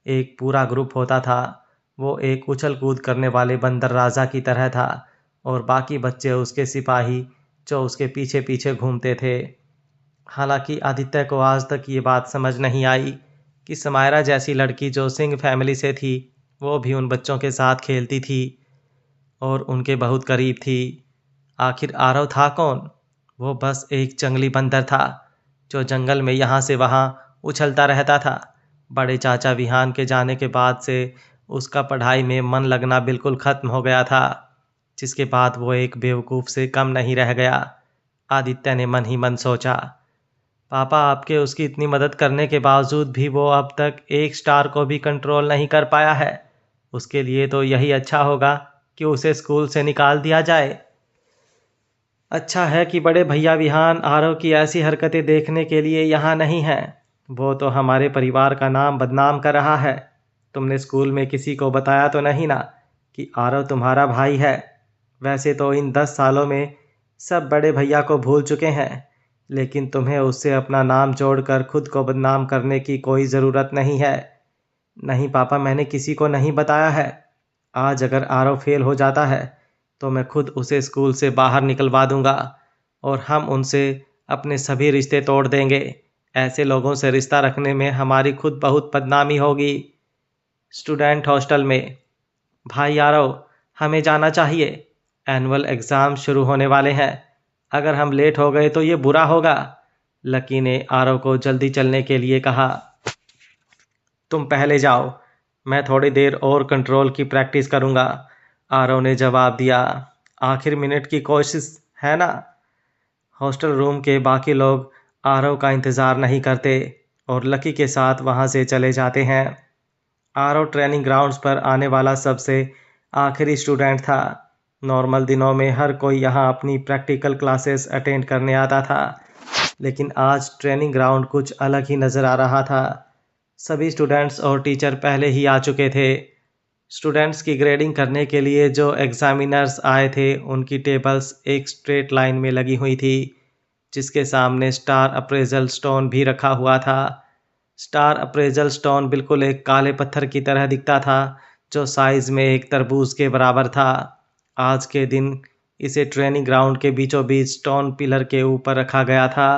एक पूरा ग्रुप होता था। वो एक उछल कूद करने वाले बंदर राजा की तरह था, और बाकी बच्चे उसके सिपाही जो उसके पीछे पीछे घूमते थे। हालांकि आदित्य को आज तक ये बात समझ नहीं आई कि समायरा जैसी लड़की जो सिंह फैमिली से थी, वो भी उन बच्चों के साथ खेलती थी और उनके बहुत करीब थी। आखिर आरव था कौन? वो बस एक जंगली बंदर था जो जंगल में यहाँ से वहाँ उछलता रहता था। बड़े चाचा विहान के जाने के बाद से उसका पढ़ाई में मन लगना बिल्कुल ख़त्म हो गया था, जिसके बाद वो एक बेवकूफ़ से कम नहीं रह गया। आदित्य ने मन ही मन सोचा। पापा, आपके उसकी इतनी मदद करने के बावजूद भी वो अब तक एक स्टार को भी कंट्रोल नहीं कर पाया है। उसके लिए तो यही अच्छा होगा कि उसे स्कूल से निकाल दिया जाए। अच्छा है कि बड़े भैया विहान आरव की ऐसी हरकतें देखने के लिए यहाँ नहीं हैं। वो तो हमारे परिवार का नाम बदनाम कर रहा है। तुमने स्कूल में किसी को बताया तो नहीं ना कि आरव तुम्हारा भाई है? वैसे तो इन 10 सालों में सब बड़े भैया को भूल चुके हैं, लेकिन तुम्हें उससे अपना नाम जोड़कर खुद को बदनाम करने की कोई ज़रूरत नहीं है। नहीं पापा, मैंने किसी को नहीं बताया है। आज अगर आरव फेल हो जाता है तो मैं खुद उसे स्कूल से बाहर निकलवा दूंगा, और हम उनसे अपने सभी रिश्ते तोड़ देंगे। ऐसे लोगों से रिश्ता रखने में हमारी खुद बहुत बदनामी होगी। स्टूडेंट हॉस्टल में। भाई आरव, हमें जाना चाहिए। एनुअल एग्ज़ाम शुरू होने वाले हैं। अगर हम लेट हो गए तो ये बुरा होगा। लकी ने आरव को जल्दी चलने के लिए कहा। तुम पहले जाओ, मैं थोड़ी देर और कंट्रोल की प्रैक्टिस करूँगा, आरव ने जवाब दिया। आखिर मिनट की कोशिश है ना। हॉस्टल रूम के बाकी लोग आरव का इंतज़ार नहीं करते और लकी के साथ वहाँ से चले जाते हैं। आरव ट्रेनिंग ग्राउंड्स पर आने वाला सबसे आखिरी स्टूडेंट था। नॉर्मल दिनों में हर कोई यहाँ अपनी प्रैक्टिकल क्लासेस अटेंड करने आता था, लेकिन आज ट्रेनिंग ग्राउंड कुछ अलग ही नज़र आ रहा था। सभी स्टूडेंट्स और टीचर पहले ही आ चुके थे। स्टूडेंट्स की ग्रेडिंग करने के लिए जो एग्जामिनर्स आए थे, उनकी टेबल्स एक स्ट्रेट लाइन में लगी हुई थी, जिसके सामने स्टार अप्रेजल स्टोन भी रखा हुआ था। स्टार अप्रेजल स्टोन बिल्कुल एक काले पत्थर की तरह दिखता था, जो साइज में एक तरबूज के बराबर था। आज के दिन इसे ट्रेनिंग ग्राउंड के बीचों बीच स्टोन पिलर के ऊपर रखा गया था।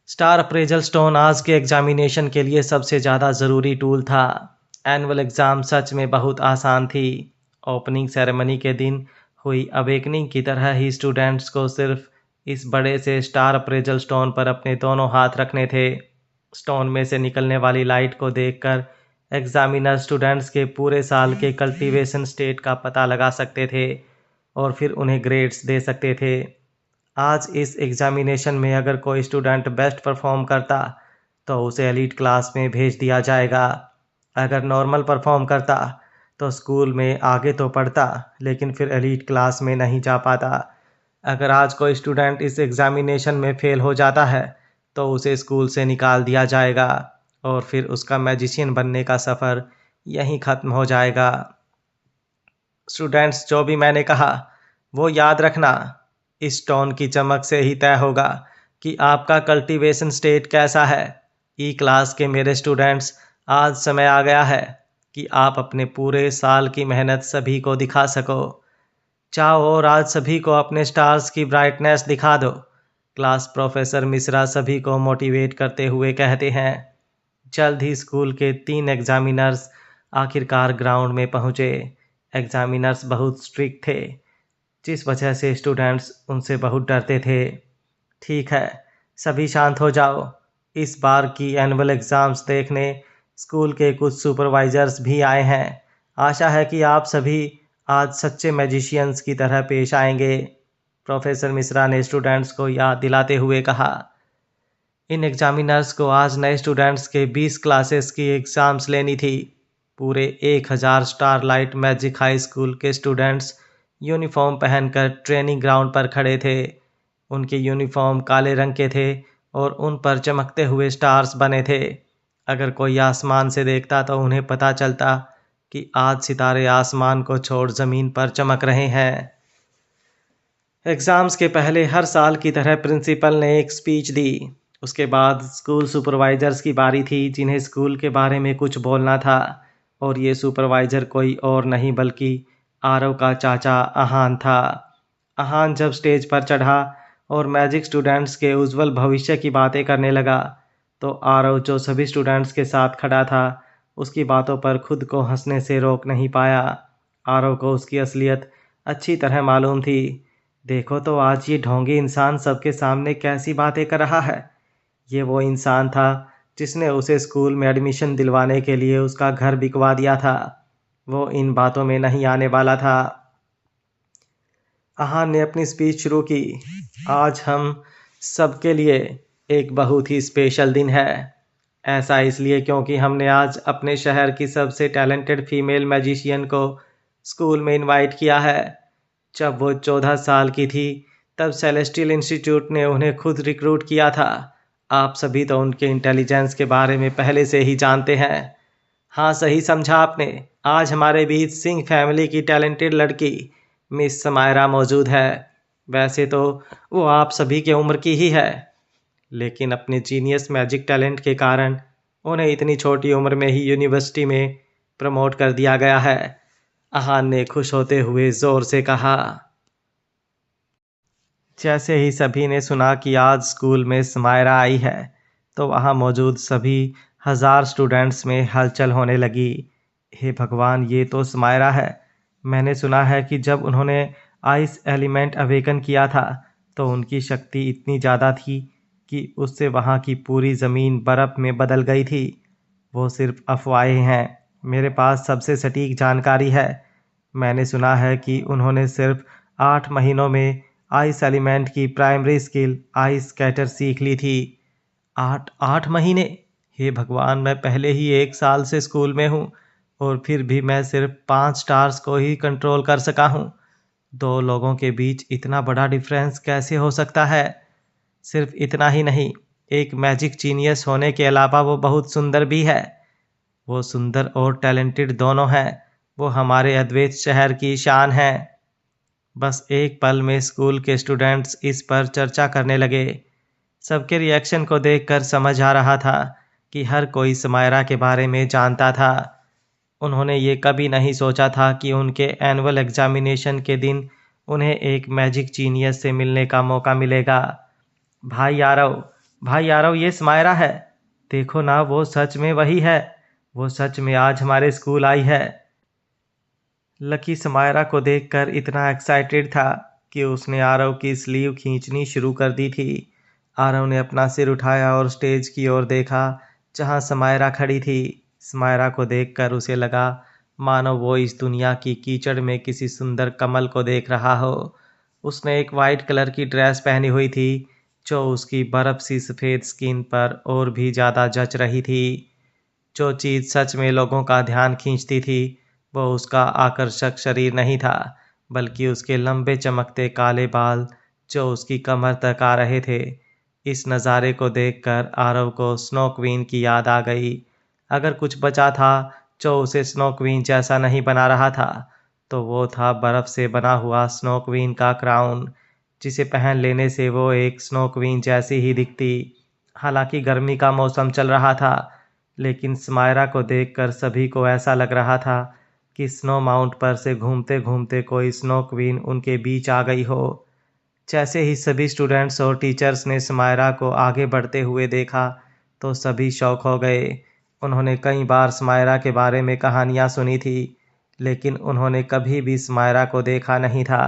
स्टार अप्रेजल स्टोन आज के एग्जामिनेशन के लिए सबसे ज़्यादा ज़रूरी टूल था। एनुअल एग्ज़ाम सच में बहुत आसान थी। ओपनिंग सेरेमनी के दिन हुई अवेकनिंग की तरह ही स्टूडेंट्स को सिर्फ इस बड़े से स्टार अप्रेजल स्टोन पर अपने दोनों हाथ रखने थे। स्टोन में से निकलने वाली लाइट को देखकर एग्जामिनर स्टूडेंट्स के पूरे साल के कल्टीवेशन स्टेट का पता लगा सकते थे और फिर उन्हें ग्रेड्स दे सकते थे। आज इस एग्जामिनेशन में अगर कोई स्टूडेंट बेस्ट परफॉर्म करता तो उसे एलीट क्लास में भेज दिया जाएगा। अगर नॉर्मल परफॉर्म करता तो स्कूल में आगे तो पढ़ता, लेकिन फिर एलीट क्लास में नहीं जा पाता। अगर आज कोई स्टूडेंट इस एग्जामिनेशन में फेल हो जाता है तो उसे स्कूल से निकाल दिया जाएगा और फिर उसका मैजिशियन बनने का सफ़र यहीं ख़त्म हो जाएगा। स्टूडेंट्स, जो भी मैंने कहा वो याद रखना। इस स्टोन की चमक से ही तय होगा कि आपका कल्टीवेशन स्टेट कैसा है। ई क्लास के मेरे स्टूडेंट्स, आज समय आ गया है कि आप अपने पूरे साल की मेहनत सभी को दिखा सको। जाओ और आज सभी को अपने स्टार्स की ब्राइटनेस दिखा दो। क्लास प्रोफेसर मिश्रा सभी को मोटिवेट करते हुए कहते हैं। जल्द ही स्कूल के 3 एग्जामिनर्स आखिरकार ग्राउंड में पहुँचे। एग्जामिनर्स बहुत स्ट्रिक्ट थे, जिस वजह से स्टूडेंट्स उनसे बहुत डरते थे। ठीक है, सभी शांत हो जाओ। इस बार की एनुअल एग्ज़ाम्स देखने स्कूल के कुछ सुपरवाइजर्स भी आए हैं। आशा है कि आप सभी आज सच्चे मैजिशियंस की तरह पेश आएंगे, प्रोफेसर मिश्रा ने स्टूडेंट्स को याद दिलाते हुए कहा। इन एग्जामिनर्स को आज नए स्टूडेंट्स के 20 क्लासेस की एग्ज़ाम्स लेनी थी। पूरे 1000 स्टारलाइट मैजिक हाई स्कूल के स्टूडेंट्स यूनिफॉर्म पहनकर ट्रेनिंग ग्राउंड पर खड़े थे। उनके यूनिफॉर्म काले रंग के थे और उन पर चमकते हुए स्टार्स बने थे। अगर कोई आसमान से देखता तो उन्हें पता चलता कि आज सितारे आसमान को छोड़ ज़मीन पर चमक रहे हैं। एग्ज़ाम्स के पहले हर साल की तरह प्रिंसिपल ने एक स्पीच दी। उसके बाद स्कूल सुपरवाइजर्स की बारी थी, जिन्हें स्कूल के बारे में कुछ बोलना था। और ये सुपरवाइज़र कोई और नहीं बल्कि आरव का चाचा आहान था। आहान जब स्टेज पर चढ़ा और मैजिक स्टूडेंट्स के उज्जवल भविष्य की बातें करने लगा तो आरव, जो सभी स्टूडेंट्स के साथ खड़ा था, उसकी बातों पर खुद को हंसने से रोक नहीं पाया। आरव को उसकी असलियत अच्छी तरह मालूम थी। देखो तो आज ये ढोंगी इंसान सबके सामने कैसी बातें कर रहा है। ये वो इंसान था जिसने उसे स्कूल में एडमिशन दिलवाने के लिए उसका घर बिकवा दिया था। वो इन बातों में नहीं आने वाला था। आहान ने अपनी स्पीच शुरू की। आज हम सबके लिए एक बहुत ही स्पेशल दिन है। ऐसा इसलिए क्योंकि हमने आज अपने शहर की सबसे टैलेंटेड फीमेल मैजिशियन को स्कूल में इनवाइट किया है। जब वो 14 साल की थी तब सेलेस्टियल इंस्टीट्यूट ने उन्हें खुद रिक्रूट किया था। आप सभी तो उनके इंटेलिजेंस के बारे में पहले से ही जानते हैं। हाँ, सही समझा आपने। आज हमारे बीच सिंह फैमिली की टैलेंटेड लड़की मिस समायरा मौजूद है। वैसे तो वो आप सभी की उम्र की ही है, लेकिन अपने जीनियस मैजिक टैलेंट के कारण उन्हें इतनी छोटी उम्र में ही यूनिवर्सिटी में प्रमोट कर दिया गया है। आहान ने खुश होते हुए ज़ोर से कहा। जैसे ही सभी ने सुना कि आज स्कूल में समायरा आई है तो वहाँ मौजूद सभी 1000 स्टूडेंट्स में हलचल होने लगी। हे भगवान, ये तो समायरा है। मैंने सुना है कि जब उन्होंने आइस एलिमेंट अवेकन किया था तो उनकी शक्ति इतनी ज़्यादा थी कि उससे वहाँ की पूरी ज़मीन बर्फ़ में बदल गई थी। वो सिर्फ अफवाहें हैं। मेरे पास सबसे सटीक जानकारी है। मैंने सुना है कि उन्होंने सिर्फ 8 महीनों में आइस एलिमेंट की प्राइमरी स्किल आइस स्कैटर सीख ली थी। 8 महीने! हे भगवान, मैं पहले ही 1 साल से स्कूल में हूँ और फिर भी मैं सिर्फ 5 स्टार्स को ही कंट्रोल कर सका हूँ। 2 लोगों के बीच इतना बड़ा डिफरेंस कैसे हो सकता है? सिर्फ इतना ही नहीं, एक मैजिक जीनियस होने के अलावा वो बहुत सुंदर भी है। वो सुंदर और टैलेंटेड दोनों हैं। वो हमारे अद्वैत शहर की शान है। बस एक पल में स्कूल के स्टूडेंट्स इस पर चर्चा करने लगे। सबके रिएक्शन को देखकर समझ आ रहा था कि हर कोई समायरा के बारे में जानता था। उन्होंने ये कभी नहीं सोचा था कि उनके एनुअल एग्जामिनेशन के दिन उन्हें एक मैजिक जीनियस से मिलने का मौका मिलेगा। भाई यारव, ये समायरा है। देखो ना, वो सच में वही है। वो सच में आज हमारे स्कूल आई है। लकी समायरा को देखकर इतना एक्साइटेड था कि उसने आरव की स्लीव खींचनी शुरू कर दी थी। आरव ने अपना सिर उठाया और स्टेज की ओर देखा जहां समायरा खड़ी थी। समायरा को देखकर उसे लगा मानो वो इस दुनिया की कीचड़ में किसी सुंदर कमल को देख रहा हो। उसने एक वाइट कलर की ड्रेस पहनी हुई थी जो उसकी बर्फ सी सफ़ेद स्किन पर और भी ज़्यादा जच रही थी। जो चीज़ सच में लोगों का ध्यान खींचती थी वो उसका आकर्षक शरीर नहीं था, बल्कि उसके लंबे चमकते काले बाल जो उसकी कमर तक आ रहे थे। इस नज़ारे को देखकर आरव को स्नो क्वीन की याद आ गई। अगर कुछ बचा था जो उसे स्नो क्वीन जैसा नहीं बना रहा था तो वो था बर्फ़ से बना हुआ स्नो क्वीन का क्राउन, जिसे पहन लेने से वो एक स्नो क्वीन जैसी ही दिखती। हालांकि गर्मी का मौसम चल रहा था, लेकिन समायरा को देखकर सभी को ऐसा लग रहा था कि स्नो माउंट पर से घूमते घूमते कोई स्नो क्वीन उनके बीच आ गई हो। जैसे ही सभी स्टूडेंट्स और टीचर्स ने समायरा को आगे बढ़ते हुए देखा तो सभी शौक हो गए। उन्होंने कई बार समायरा के बारे में कहानियाँ सुनी थी, लेकिन उन्होंने कभी भी समायरा को देखा नहीं था।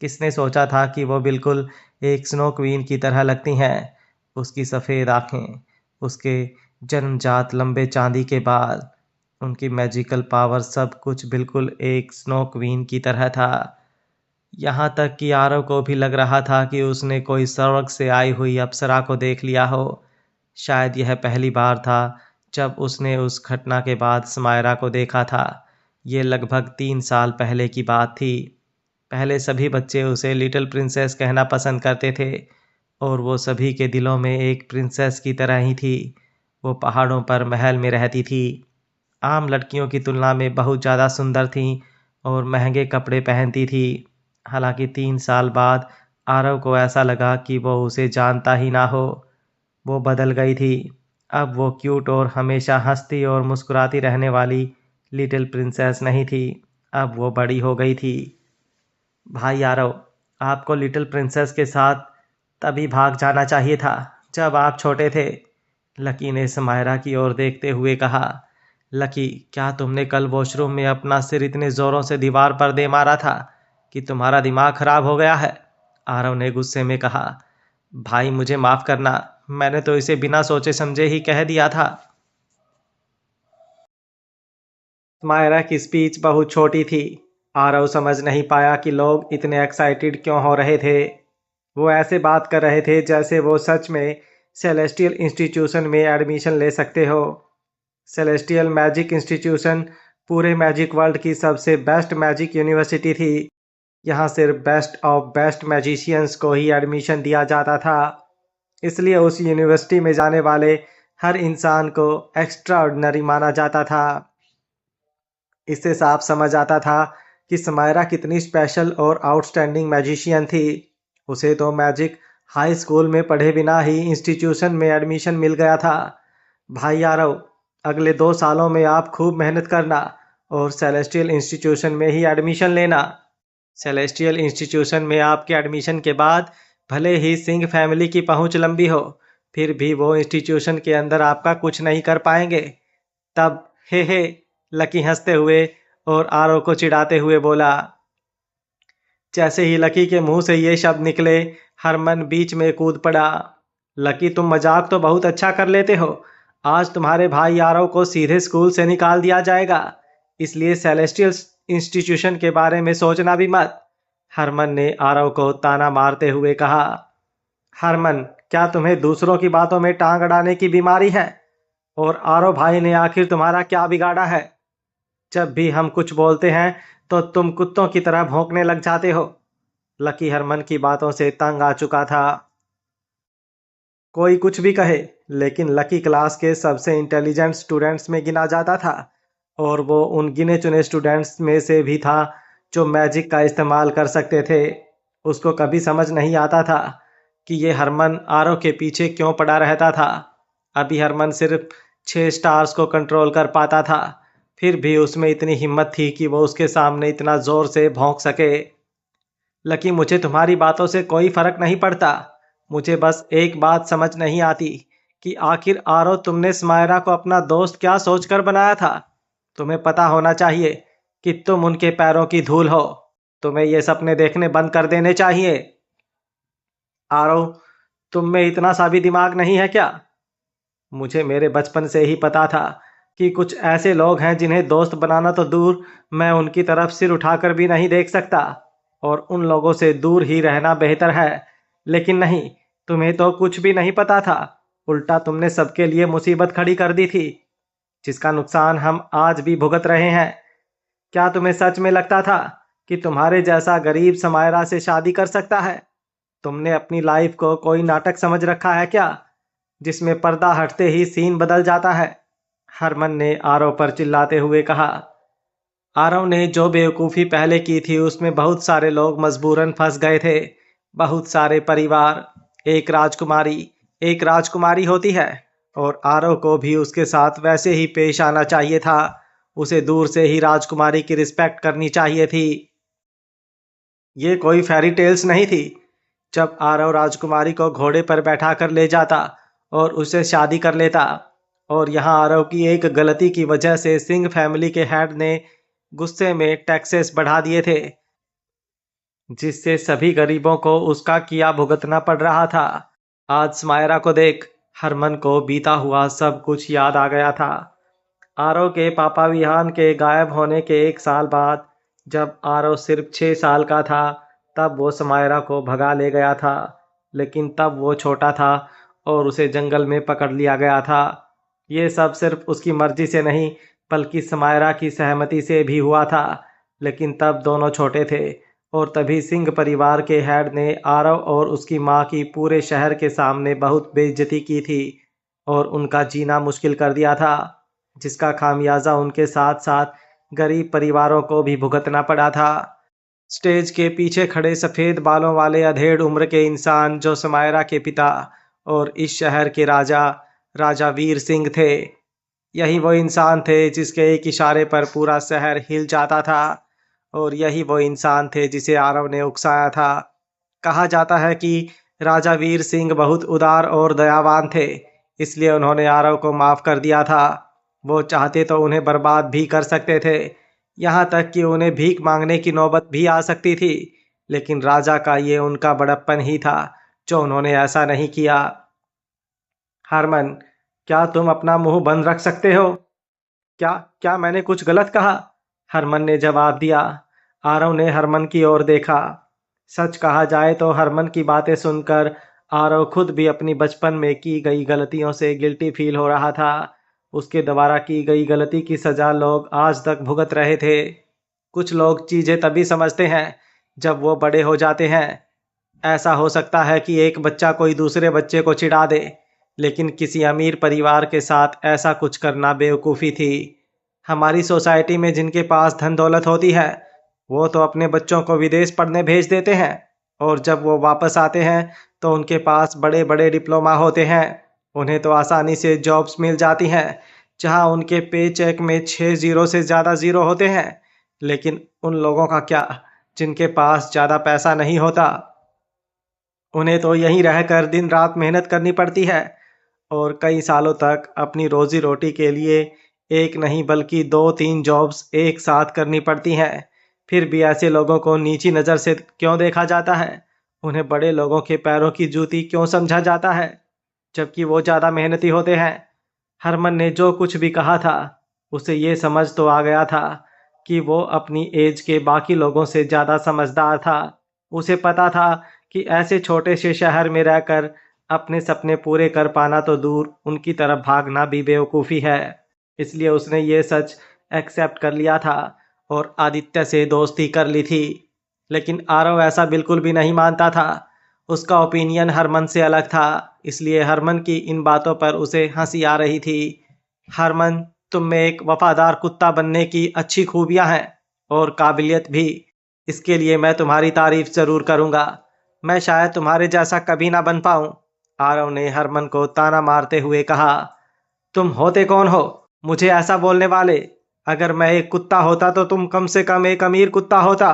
किसने सोचा था कि वो बिल्कुल एक स्नो क्वीन की तरह लगती हैं। उसकी सफ़ेद आँखें, उसके जन्मजात लंबे चांदी के बाल, उनकी मैजिकल पावर, सब कुछ बिल्कुल एक स्नो क्वीन की तरह था। यहाँ तक कि आरव को भी लग रहा था कि उसने कोई स्वर्ग से आई हुई अप्सरा को देख लिया हो। शायद यह पहली बार था जब उसने उस घटना के बाद समायरा को देखा था। ये लगभग 3 साल पहले की बात थी। पहले सभी बच्चे उसे लिटिल प्रिंसेस कहना पसंद करते थे और वो सभी के दिलों में एक प्रिंसेस की तरह ही थी। वो पहाड़ों पर महल में रहती थी, आम लड़कियों की तुलना में बहुत ज़्यादा सुंदर थी और महंगे कपड़े पहनती थी। हालांकि 3 साल बाद आरव को ऐसा लगा कि वो उसे जानता ही ना हो। वो बदल गई थी। अब वो क्यूट और हमेशा हंसती और मुस्कुराती रहने वाली लिटिल प्रिंसेस नहीं थी। अब वो बड़ी हो गई थी। भाई आरव, आपको लिटिल प्रिंसेस के साथ तभी भाग जाना चाहिए था जब आप छोटे थे। लकी ने समायरा की ओर देखते हुए कहा। लकी, क्या तुमने कल वॉशरूम में अपना सिर इतने ज़ोरों से दीवार पर दे मारा था कि तुम्हारा दिमाग खराब हो गया है? आरव ने गुस्से में कहा। भाई, मुझे माफ़ करना, मैंने तो इसे बिना सोचे समझे ही कह दिया था। समायरा की स्पीच बहुत छोटी थी। आरव समझ नहीं पाया कि लोग इतने एक्साइटेड क्यों हो रहे थे। वो ऐसे बात कर रहे थे जैसे वो सच में सेलेस्टियल इंस्टीट्यूशन में एडमिशन ले सकते हो। सेलेस्टियल मैजिक इंस्टीट्यूशन पूरे मैजिक वर्ल्ड की सबसे बेस्ट मैजिक यूनिवर्सिटी थी। यहाँ सिर्फ बेस्ट ऑफ बेस्ट मैजिशियंस को ही एडमिशन दिया जाता था। इसलिए उस यूनिवर्सिटी में जाने वाले हर इंसान को एक्स्ट्रा ऑर्डिनरी माना जाता था। इससे साफ समझ आता था कि समायरा कितनी स्पेशल और आउटस्टैंडिंग मैजिशियन थी। उसे तो मैजिक हाई स्कूल में पढ़े बिना ही इंस्टीट्यूशन में एडमिशन मिल गया था। भाई आरव, अगले 2 सालों में आप खूब मेहनत करना और सेलेस्टियल इंस्टीट्यूशन में ही एडमिशन लेना। सेलेस्टियल इंस्टीट्यूशन में आपके एडमिशन के बाद भले ही सिंह फैमिली की पहुंच लंबी हो, फिर भी वो इंस्टीट्यूशन के अंदर आपका कुछ नहीं कर पाएंगे। तब हे लकी हंसते हुए और आरव को चिढ़ाते हुए बोला। जैसे ही लकी के मुंह से ये शब्द निकले, हरमन बीच में कूद पड़ा। लकी, तुम मजाक तो बहुत अच्छा कर लेते हो। आज तुम्हारे भाई आरव को सीधे स्कूल से निकाल दिया जाएगा, इसलिए सेलेस्टियल इंस्टीट्यूशन के बारे में सोचना भी मत। हरमन ने आरव को ताना मारते हुए कहा। हरमन, क्या तुम्हें दूसरों की बातों में टांग अड़ाने की बीमारी है? और आरव भाई ने आखिर तुम्हारा क्या बिगाड़ा है? जब भी हम कुछ बोलते हैं तो तुम कुत्तों की तरह भौंकने लग जाते हो। लकी हरमन की बातों से तंग आ चुका था। कोई कुछ भी कहे, लेकिन लकी क्लास के सबसे इंटेलिजेंट स्टूडेंट्स में गिना जाता था और वो उन गिने चुने स्टूडेंट्स में से भी था जो मैजिक का इस्तेमाल कर सकते थे। उसको कभी समझ नहीं आता था कि ये हरमन आरव के पीछे क्यों पड़ा रहता था। अभी हरमन सिर्फ 6 स्टार्स को कंट्रोल कर पाता था, फिर भी उसमें इतनी हिम्मत थी कि वो उसके सामने इतना जोर से भौंक सके। लकी, मुझे तुम्हारी बातों से कोई फर्क नहीं पड़ता। मुझे बस एक बात समझ नहीं आती कि आखिर आरव, तुमने स्मायरा को अपना दोस्त क्या सोचकर बनाया था? तुम्हें पता होना चाहिए कि तुम उनके पैरों की धूल हो। तुम्हें ये सपने देखने बंद कर देने चाहिए। आरव, तुम में इतना सा भी दिमाग नहीं है क्या? मुझे मेरे बचपन से ही पता था कि कुछ ऐसे लोग हैं जिन्हें दोस्त बनाना तो दूर, मैं उनकी तरफ सिर उठाकर भी नहीं देख सकता और उन लोगों से दूर ही रहना बेहतर है। लेकिन नहीं, तुम्हें तो कुछ भी नहीं पता था। उल्टा तुमने सबके लिए मुसीबत खड़ी कर दी थी, जिसका नुकसान हम आज भी भुगत रहे हैं। क्या तुम्हें सच में लगता था कि तुम्हारे जैसा गरीब समायरा से शादी कर सकता है? तुमने अपनी लाइफ को कोई नाटक समझ रखा है क्या, जिसमें पर्दा हटते ही सीन बदल जाता है? हरमन ने आरव पर चिल्लाते हुए कहा। आरव ने जो बेवकूफ़ी पहले की थी उसमें बहुत सारे लोग मजबूरन फंस गए थे। बहुत सारे परिवार, एक राजकुमारी होती है और आरव को भी उसके साथ वैसे ही पेश आना चाहिए था। उसे दूर से ही राजकुमारी की रिस्पेक्ट करनी चाहिए थी। ये कोई फेरी टेल्स नहीं थी। जब आरव राजकुमारी को घोड़े पर बैठा कर ले जाता और उसे शादी कर लेता, और यहाँ आरव की एक गलती की वजह से सिंह फैमिली के हेड ने गुस्से में टैक्सेस बढ़ा दिए थे, जिससे सभी गरीबों को उसका किया भुगतना पड़ रहा था। आज स्मायरा को देख हरमन को बीता हुआ सब कुछ याद आ गया था। आरव के पापा विहान के गायब होने के 1 साल बाद, जब आरव सिर्फ 6 साल का था, तब वो समायरा को भगा ले गया था। लेकिन तब वो छोटा था और उसे जंगल में पकड़ लिया गया था। ये सब सिर्फ उसकी मर्जी से नहीं, बल्कि समायरा की सहमति से भी हुआ था। लेकिन तब दोनों छोटे थे और तभी सिंह परिवार के हेड ने आरव और उसकी माँ की पूरे शहर के सामने बहुत बेइज्जती की थी और उनका जीना मुश्किल कर दिया था, जिसका खामियाजा उनके साथ साथ गरीब परिवारों को भी भुगतना पड़ा था। स्टेज के पीछे खड़े सफ़ेद बालों वाले अधेड़ उम्र के इंसान जो समायरा के पिता और इस शहर के राजा, राजा वीर सिंह थे। यही वो इंसान थे जिसके एक इशारे पर पूरा शहर हिल जाता था, और यही वो इंसान थे जिसे आरव ने उकसाया था। कहा जाता है कि राजा वीर सिंह बहुत उदार और दयावान थे, इसलिए उन्होंने आरव को माफ़ कर दिया था। वो चाहते तो उन्हें बर्बाद भी कर सकते थे, यहाँ तक कि उन्हें भीख मांगने की नौबत भी आ सकती थी। लेकिन राजा का ये उनका बड़प्पन ही था जो उन्होंने ऐसा नहीं किया। हरमन, क्या तुम अपना मुंह बंद रख सकते हो? क्या क्या मैंने कुछ गलत कहा? हरमन ने जवाब दिया। आरव ने हरमन की ओर देखा। सच कहा जाए तो हरमन की बातें सुनकर आरव खुद भी अपनी बचपन में की गई गलतियों से गिल्टी फील हो रहा था। उसके द्वारा की गई गलती की सजा लोग आज तक भुगत रहे थे। कुछ लोग चीज़ें तभी समझते हैं जब वो बड़े हो जाते हैं। ऐसा हो सकता है कि एक बच्चा कोई दूसरे बच्चे को चिढ़ा दे, लेकिन किसी अमीर परिवार के साथ ऐसा कुछ करना बेवकूफ़ी थी। हमारी सोसाइटी में जिनके पास धन दौलत होती है, वो तो अपने बच्चों को विदेश पढ़ने भेज देते हैं, और जब वो वापस आते हैं तो उनके पास बड़े बड़े डिप्लोमा होते हैं। उन्हें तो आसानी से जॉब्स मिल जाती हैं जहां उनके पे चेक में 6 ज़ीरो से ज़्यादा ज़ीरो होते हैं। लेकिन उन लोगों का क्या, जिनके पास ज़्यादा पैसा नहीं होता? उन्हें तो यहीं रहकर दिन रात मेहनत करनी पड़ती है और कई सालों तक अपनी रोजी रोटी के लिए एक नहीं बल्कि 2-3 जॉब्स एक साथ करनी पड़ती हैं। फिर भी ऐसे लोगों को नीची नज़र से क्यों देखा जाता है? उन्हें बड़े लोगों के पैरों की जूती क्यों समझा जाता है, जबकि वो ज़्यादा मेहनती होते हैं? हरमन ने जो कुछ भी कहा था, उसे ये समझ तो आ गया था कि वो अपनी एज के बाकी लोगों से ज़्यादा समझदार था। उसे पता था कि ऐसे छोटे से शहर में रहकर अपने सपने पूरे कर पाना तो दूर, उनकी तरफ भागना भी बेवकूफ़ी है। इसलिए उसने ये सच एक्सेप्ट कर लिया था और आदित्य से दोस्ती कर ली थी। लेकिन आरव ऐसा बिल्कुल भी नहीं मानता था। उसका ओपिनियन हरमन से अलग था, इसलिए हरमन की इन बातों पर उसे हंसी आ रही थी। हरमन, तुम में एक वफादार कुत्ता बनने की अच्छी खूबियां हैं और काबिलियत भी। इसके लिए मैं तुम्हारी तारीफ जरूर करूंगा। मैं शायद तुम्हारे जैसा कभी ना बन पाऊं। आरव ने हरमन को ताना मारते हुए कहा। तुम होते कौन हो मुझे ऐसा बोलने वाले? अगर मैं एक कुत्ता होता तो तुम कम से कम एक अमीर कुत्ता होता,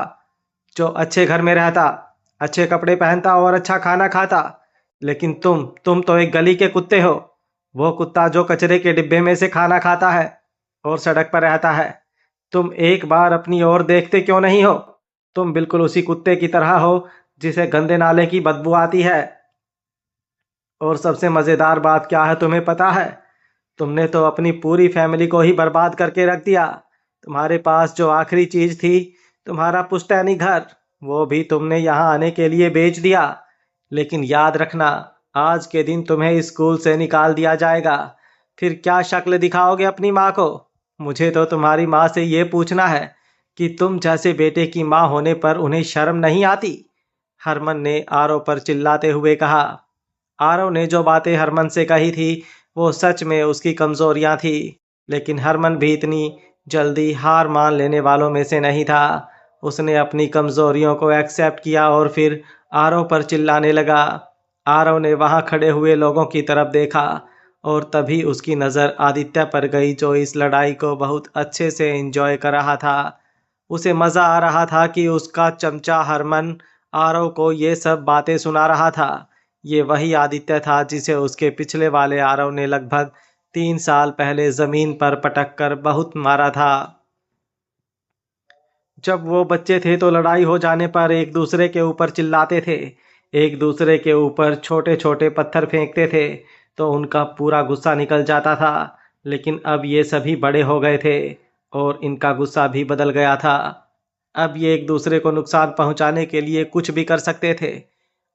जो अच्छे घर में रहता, अच्छे कपड़े पहनता और अच्छा खाना खाता। लेकिन तुम तो एक गली के कुत्ते हो। वो कुत्ता जो कचरे के डिब्बे में से खाना खाता है और सड़क पर रहता है। तुम एक बार अपनी ओर देखते क्यों नहीं हो? तुम बिल्कुल उसी कुत्ते की तरह हो जिसे गंदे नाले की बदबू आती है। और सबसे मजेदार बात क्या है तुम्हें पता है? तुमने तो अपनी पूरी फैमिली को ही बर्बाद करके रख दिया। तुम्हारे पास जो आखिरी चीज थी, तुम्हारा पुश्तैनी घर, वो भी तुमने यहाँ आने के लिए बेच दिया। लेकिन याद रखना, आज के दिन तुम्हें स्कूल से निकाल दिया जाएगा। फिर क्या शक्ल दिखाओगे अपनी माँ को? मुझे तो तुम्हारी माँ से ये पूछना है कि तुम जैसे बेटे की माँ होने पर उन्हें शर्म नहीं आती? हरमन ने आरव पर चिल्लाते हुए कहा। आरव ने जो बातें हरमन से कही थी वो सच में उसकी कमजोरियां थी, लेकिन हरमन भी इतनी जल्दी हार मान लेने वालों में से नहीं था। उसने अपनी कमजोरियों को एक्सेप्ट किया और फिर आरव पर चिल्लाने लगा। आरव ने वहां खड़े हुए लोगों की तरफ देखा और तभी उसकी नज़र आदित्य पर गई, जो इस लड़ाई को बहुत अच्छे से एंजॉय कर रहा था। उसे मज़ा आ रहा था कि उसका चमचा हरमन आरव को ये सब बातें सुना रहा था। ये वही आदित्य था जिसे उसके पिछले वाले आरव ने लगभग 3 साल पहले जमीन पर पटक कर बहुत मारा था। जब वो बच्चे थे तो लड़ाई हो जाने पर एक दूसरे के ऊपर चिल्लाते थे, एक दूसरे के ऊपर छोटे छोटे पत्थर फेंकते थे तो उनका पूरा गुस्सा निकल जाता था। लेकिन अब ये सभी बड़े हो गए थे और इनका गुस्सा भी बदल गया था। अब ये एक दूसरे को नुकसान पहुंचाने के लिए कुछ भी कर सकते थे।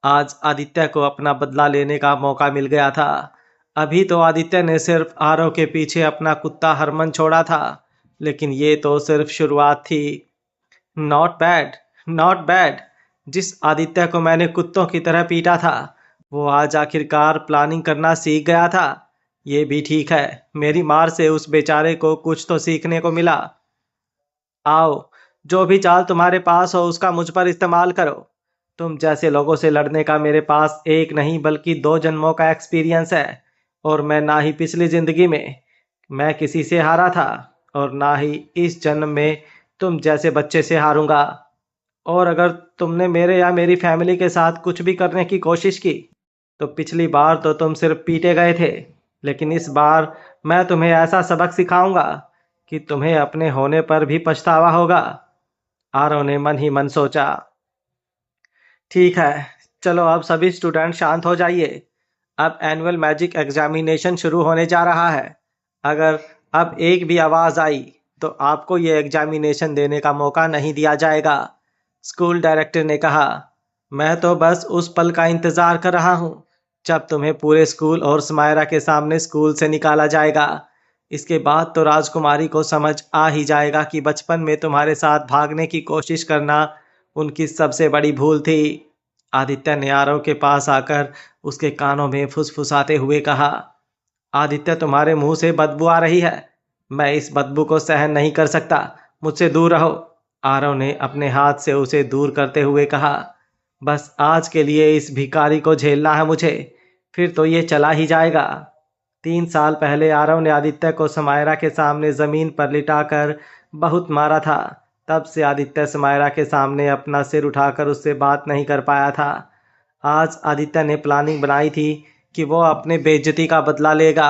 आज आदित्य को अपना बदला लेने का मौका मिल गया था। अभी तो आदित्य ने सिर्फ आरव के पीछे अपना कुत्ता हरमन छोड़ा था, लेकिन ये तो सिर्फ शुरुआत थी। Not bad, not bad. जिस आदित्य को मैंने कुत्तों की तरह पीटा था, वो आज आखिरकार प्लानिंग करना सीख गया था। ये भी ठीक है, मेरी मार से उस बेचारे को कुछ तो सीखने को मिला। आओ, जो भी चाल तुम्हारे पास हो उसका मुझ पर इस्तेमाल करो। तुम जैसे लोगों से लड़ने का मेरे पास एक नहीं बल्कि 2 जन्मों का एक्सपीरियंस है। और मैं ना ही पिछली जिंदगी में मैं किसी से हारा था और ना ही इस जन्म में तुम जैसे बच्चे से हारूंगा। और अगर तुमने मेरे या मेरी फैमिली के साथ कुछ भी करने की कोशिश की तो पिछली बार तो तुम सिर्फ पीटे गए थे, लेकिन इस बार मैं तुम्हें ऐसा सबक सिखाऊंगा कि तुम्हें अपने होने पर भी पछतावा होगा। आरव ने मन ही मन सोचा। ठीक है, चलो अब सभी स्टूडेंट शांत हो जाइए। अब एनुअल मैजिक एग्जामिनेशन शुरू होने जा रहा है। अगर अब एक भी आवाज़ आई तो आपको ये एग्जामिनेशन देने का मौका नहीं दिया जाएगा। स्कूल डायरेक्टर ने कहा। मैं तो बस उस पल का इंतज़ार कर रहा हूँ जब तुम्हें पूरे स्कूल और समायरा के सामने स्कूल से निकाला जाएगा। इसके बाद तो राजकुमारी को समझ आ ही जाएगा कि बचपन में तुम्हारे साथ भागने की कोशिश करना उनकी सबसे बड़ी भूल थी। आदित्य ने आरव के पास आकर उसके कानों में फुसफुसाते हुए कहा। आदित्य, तुम्हारे मुंह से बदबू आ रही है। मैं इस बदबू को सहन नहीं कर सकता। मुझसे दूर रहो। आरव ने अपने हाथ से उसे दूर करते हुए कहा। बस आज के लिए इस भिखारी को झेलना है मुझे, फिर तो ये चला ही जाएगा। 3 साल पहले आरव ने आदित्य को समायरा के सामने जमीन पर लिटाकर बहुत मारा था। तब से आदित्य समायरा के सामने अपना सिर उठाकर उससे बात नहीं कर पाया था। आज आदित्य ने प्लानिंग बनाई थी कि वो अपने बेइज्जती का बदला लेगा।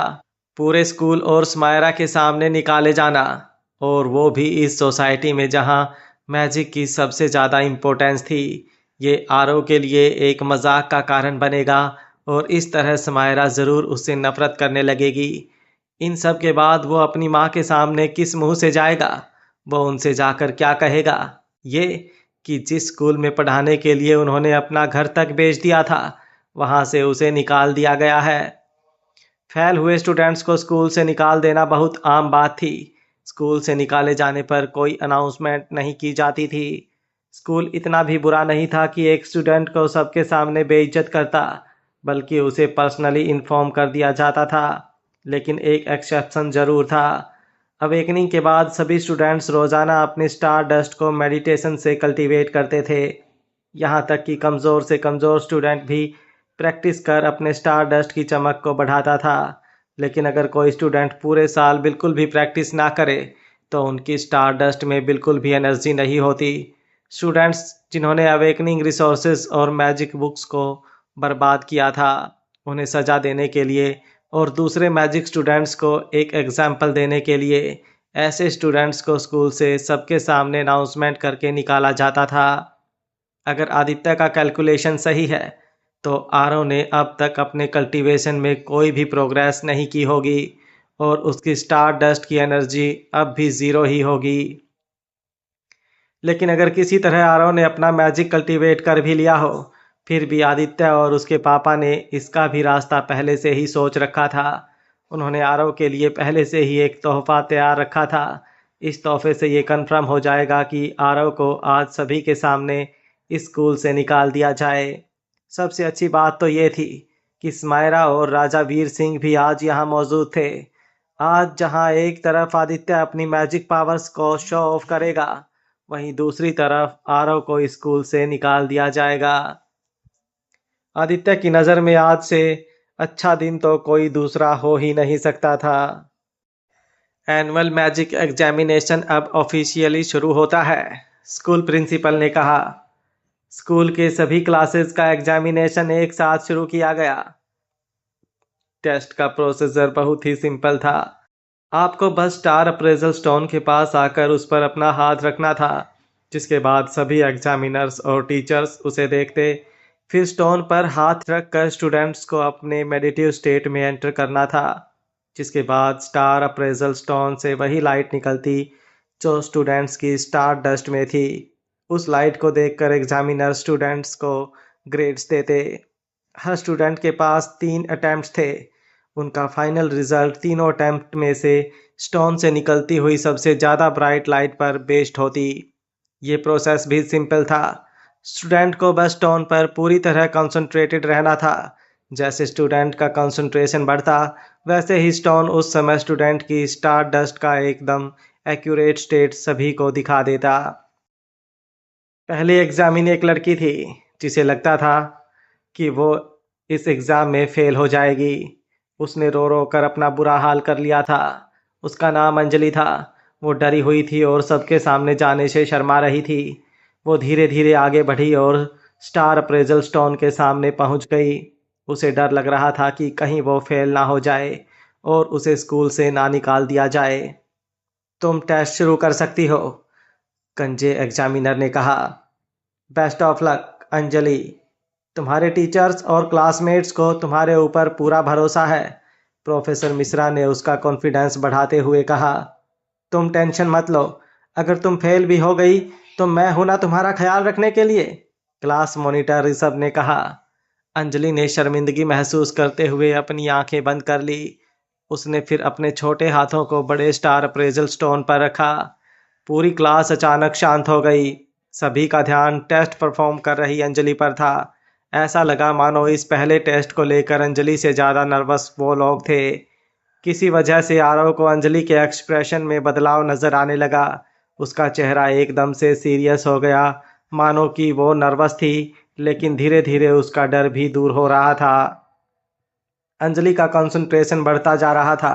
पूरे स्कूल और समायरा के सामने निकाले जाना, और वो भी इस सोसाइटी में जहाँ मैजिक की सबसे ज़्यादा इम्पोर्टेंस थी। ये आरव के लिए एक मजाक का कारण बनेगा और इस तरह समायरा ज़रूर उससे नफरत करने लगेगी। इन सब के बाद वो अपनी माँ के सामने किस मुंह से जाएगा? वो उनसे जाकर क्या कहेगा? ये कि जिस स्कूल में पढ़ाने के लिए उन्होंने अपना घर तक बेच दिया था, वहां से उसे निकाल दिया गया है। फेल हुए स्टूडेंट्स को स्कूल से निकाल देना बहुत आम बात थी। स्कूल से निकाले जाने पर कोई अनाउंसमेंट नहीं की जाती थी। स्कूल इतना भी बुरा नहीं था कि एक स्टूडेंट को सबके सामने बेइज्जत करता, बल्कि उसे पर्सनली इन्फॉर्म कर दिया जाता था। लेकिन एक एक्सेप्शन ज़रूर था। अवेकनिंग के बाद सभी स्टूडेंट्स रोज़ाना अपनी स्टार डस्ट को मेडिटेशन से कल्टीवेट करते थे। यहाँ तक कि कमज़ोर से कमज़ोर स्टूडेंट भी प्रैक्टिस कर अपने स्टार डस्ट की चमक को बढ़ाता था। लेकिन अगर कोई स्टूडेंट पूरे साल बिल्कुल भी प्रैक्टिस ना करे तो उनकी स्टार डस्ट में बिल्कुल भी एनर्जी नहीं होती। स्टूडेंट्स जिन्होंने अवेकनिंग रिसोर्सेज और मैजिक बुक्स को बर्बाद किया था, उन्हें सज़ा देने के लिए और दूसरे मैजिक स्टूडेंट्स को एक एग्जाम्पल देने के लिए ऐसे स्टूडेंट्स को स्कूल से सबके सामने अनाउंसमेंट करके निकाला जाता था। अगर आदित्य का कैलकुलेशन सही है तो आरव ने अब तक अपने कल्टीवेशन में कोई भी प्रोग्रेस नहीं की होगी और उसकी स्टार डस्ट की एनर्जी अब भी ज़ीरो ही होगी। लेकिन अगर किसी तरह आरव ने अपना मैजिक कल्टीवेट कर भी लिया हो, फिर भी आदित्य और उसके पापा ने इसका भी रास्ता पहले से ही सोच रखा था। उन्होंने आरव के लिए पहले से ही एक तोहफा तैयार रखा था। इस तोहफे से ये कन्फर्म हो जाएगा कि आरव को आज सभी के सामने इस स्कूल से निकाल दिया जाए। सबसे अच्छी बात तो ये थी कि स्मायरा और राजा वीर सिंह भी आज यहाँ मौजूद थे। आज जहाँ एक तरफ आदित्य अपनी मैजिक पावर्स को शो ऑफ करेगा, वहीं दूसरी तरफ आरव को स्कूल से निकाल दिया जाएगा। आदित्य की नज़र में आज से अच्छा दिन तो कोई दूसरा हो ही नहीं सकता था। एनुअल मैजिक एग्जामिनेशन अब ऑफिशियली शुरू होता है, स्कूल प्रिंसिपल ने कहा। स्कूल के सभी क्लासेस का एग्जामिनेशन एक साथ शुरू किया गया। टेस्ट का प्रोसीजर बहुत ही सिंपल था। आपको बस स्टार अप्रेजल स्टोन के पास आकर उस पर अपना हाथ रखना था, जिसके बाद सभी एग्जामिनर्स और टीचर्स उसे देखते। फिर स्टोन पर हाथ रखकर स्टूडेंट्स को अपने मेडिटेटिव स्टेट में एंटर करना था, जिसके बाद स्टार अप्रेजल स्टोन से वही लाइट निकलती जो स्टूडेंट्स की स्टार डस्ट में थी। उस लाइट को देखकर एग्जामिनर स्टूडेंट्स को ग्रेड्स देते। हर स्टूडेंट के पास 3 अटैम्प्ट्स थे। उनका फाइनल रिजल्ट तीनों अटैम्प्ट में से स्टोन से निकलती हुई सबसे ज़्यादा ब्राइट लाइट पर बेस्ड होती। ये प्रोसेस भी सिंपल था। स्टूडेंट को बस स्टोन पर पूरी तरह कंसंट्रेटेड रहना था। जैसे स्टूडेंट का कंसंट्रेशन बढ़ता, वैसे ही स्टोन उस समय स्टूडेंट की स्टार डस्ट का एकदम एक्यूरेट स्टेट सभी को दिखा देता। पहली एग्जामिन एक लड़की थी जिसे लगता था कि वो इस एग्ज़ाम में फ़ेल हो जाएगी। उसने रो रो कर अपना बुरा हाल कर लिया था। उसका नाम अंजलि था। वो डरी हुई थी और सबके सामने जाने से शर्मा रही थी। वो धीरे धीरे आगे बढ़ी और स्टार अप्रेजल स्टोन के सामने पहुंच गई। उसे डर लग रहा था कि कहीं वो फेल ना हो जाए और उसे स्कूल से ना निकाल दिया जाए। तुम टेस्ट शुरू कर सकती हो, कंजे एग्जामिनर ने कहा। बेस्ट ऑफ लक अंजलि, तुम्हारे टीचर्स और क्लासमेट्स को तुम्हारे ऊपर पूरा भरोसा है, प्रोफेसर मिश्रा ने उसका कॉन्फिडेंस बढ़ाते हुए कहा। तुम टेंशन मत लो, अगर तुम फेल भी हो गई तो मैं हूं ना तुम्हारा ख्याल रखने के लिए, क्लास मॉनिटर ऋषभ ने कहा। अंजलि ने शर्मिंदगी महसूस करते हुए अपनी आंखें बंद कर ली। उसने फिर अपने छोटे हाथों को बड़े स्टार अप्रेजल स्टोन पर रखा। पूरी क्लास अचानक शांत हो गई। सभी का ध्यान टेस्ट परफॉर्म कर रही अंजलि पर था। ऐसा लगा मानो इस पहले टेस्ट को लेकर अंजलि से ज़्यादा नर्वस वो लोग थे। किसी वजह से आरव को अंजलि के एक्सप्रेशन में बदलाव नज़र आने लगा। उसका चेहरा एकदम से सीरियस हो गया, मानो कि वो नर्वस थी, लेकिन धीरे धीरे उसका डर भी दूर हो रहा था। अंजलि का कंसंट्रेशन बढ़ता जा रहा था।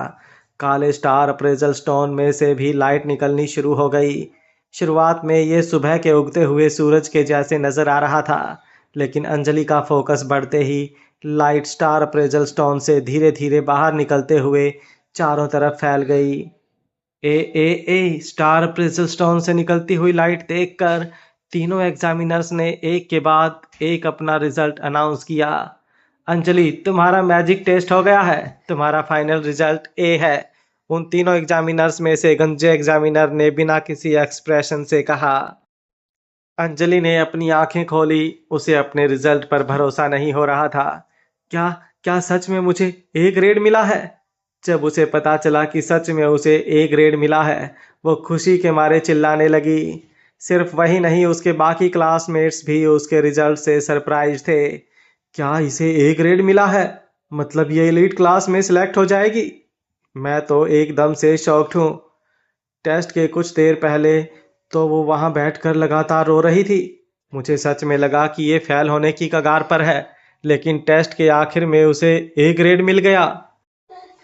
काले स्टार अप्रेजल स्टोन में से भी लाइट निकलनी शुरू हो गई। शुरुआत में ये सुबह के उगते हुए सूरज के जैसे नज़र आ रहा था, लेकिन अंजलि का फोकस बढ़ते ही लाइट स्टार अप्रेजल स्टोन से धीरे धीरे बाहर निकलते हुए चारों तरफ फैल गई। स्टार अप्रेजल स्टोन से निकलती हुई लाइट देखकर तीनों एग्जामिनर्स ने एक के बाद एक अपना रिजल्ट अनाउंस किया। अंजलि, तुम्हारा मैजिक टेस्ट हो गया है। तुम्हारा फाइनल रिजल्ट ए है। उन तीनों एग्जामिनर्स में से गंजे एग्जामिनर ने बिना किसी एक्सप्रेशन से कहा। अंजलि ने अपनी आंखें खोली। उसे अपने रिजल्ट पर भरोसा नहीं हो रहा था। क्या क्या सच में मुझे ए ग्रेड मिला है? जब उसे पता चला कि सच में उसे ए ग्रेड मिला है, वो खुशी के मारे चिल्लाने लगी। सिर्फ वही नहीं, उसके बाकी क्लासमेट्स भी उसके रिजल्ट से सरप्राइज थे। क्या इसे ए ग्रेड मिला है? मतलब ये एलीट क्लास में सिलेक्ट हो जाएगी? मैं तो एकदम से शॉक्ड हूँ। टेस्ट के कुछ देर पहले तो वो वहां बैठकर लगातार रो रही थी। मुझे सच में लगा कि ये फेल होने की कगार पर है, लेकिन टेस्ट के आखिर में उसे ए ग्रेड मिल गया।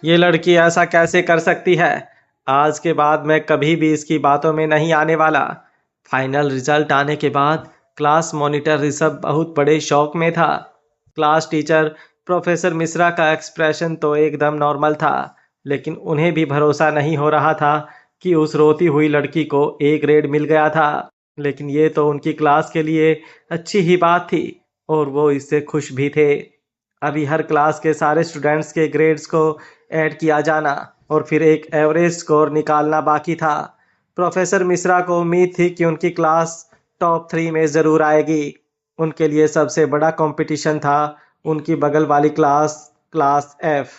ये लड़की ऐसा कैसे कर सकती है? आज के बाद मैं कभी भी इसकी बातों में नहीं आने वाला। फाइनल रिजल्ट आने के बाद क्लास मॉनिटर ऋषभ बहुत बड़े शौक में था। क्लास टीचर प्रोफेसर मिश्रा का एक्सप्रेशन तो एकदम नॉर्मल था, लेकिन उन्हें भी भरोसा नहीं हो रहा था कि उस रोती हुई लड़की को ए ग्रेड मिल गया था। लेकिन ये तो उनकी क्लास के लिए अच्छी ही बात थी, और वो इससे खुश भी थे। अभी हर क्लास के सारे स्टूडेंट्स के ग्रेड्स को ऐड किया जाना और फिर एक एवरेज स्कोर निकालना बाकी था। प्रोफेसर मिश्रा को उम्मीद थी कि उनकी क्लास टॉप 3 में ज़रूर आएगी। उनके लिए सबसे बड़ा कंपटीशन था उनकी बगल वाली क्लास, क्लास एफ।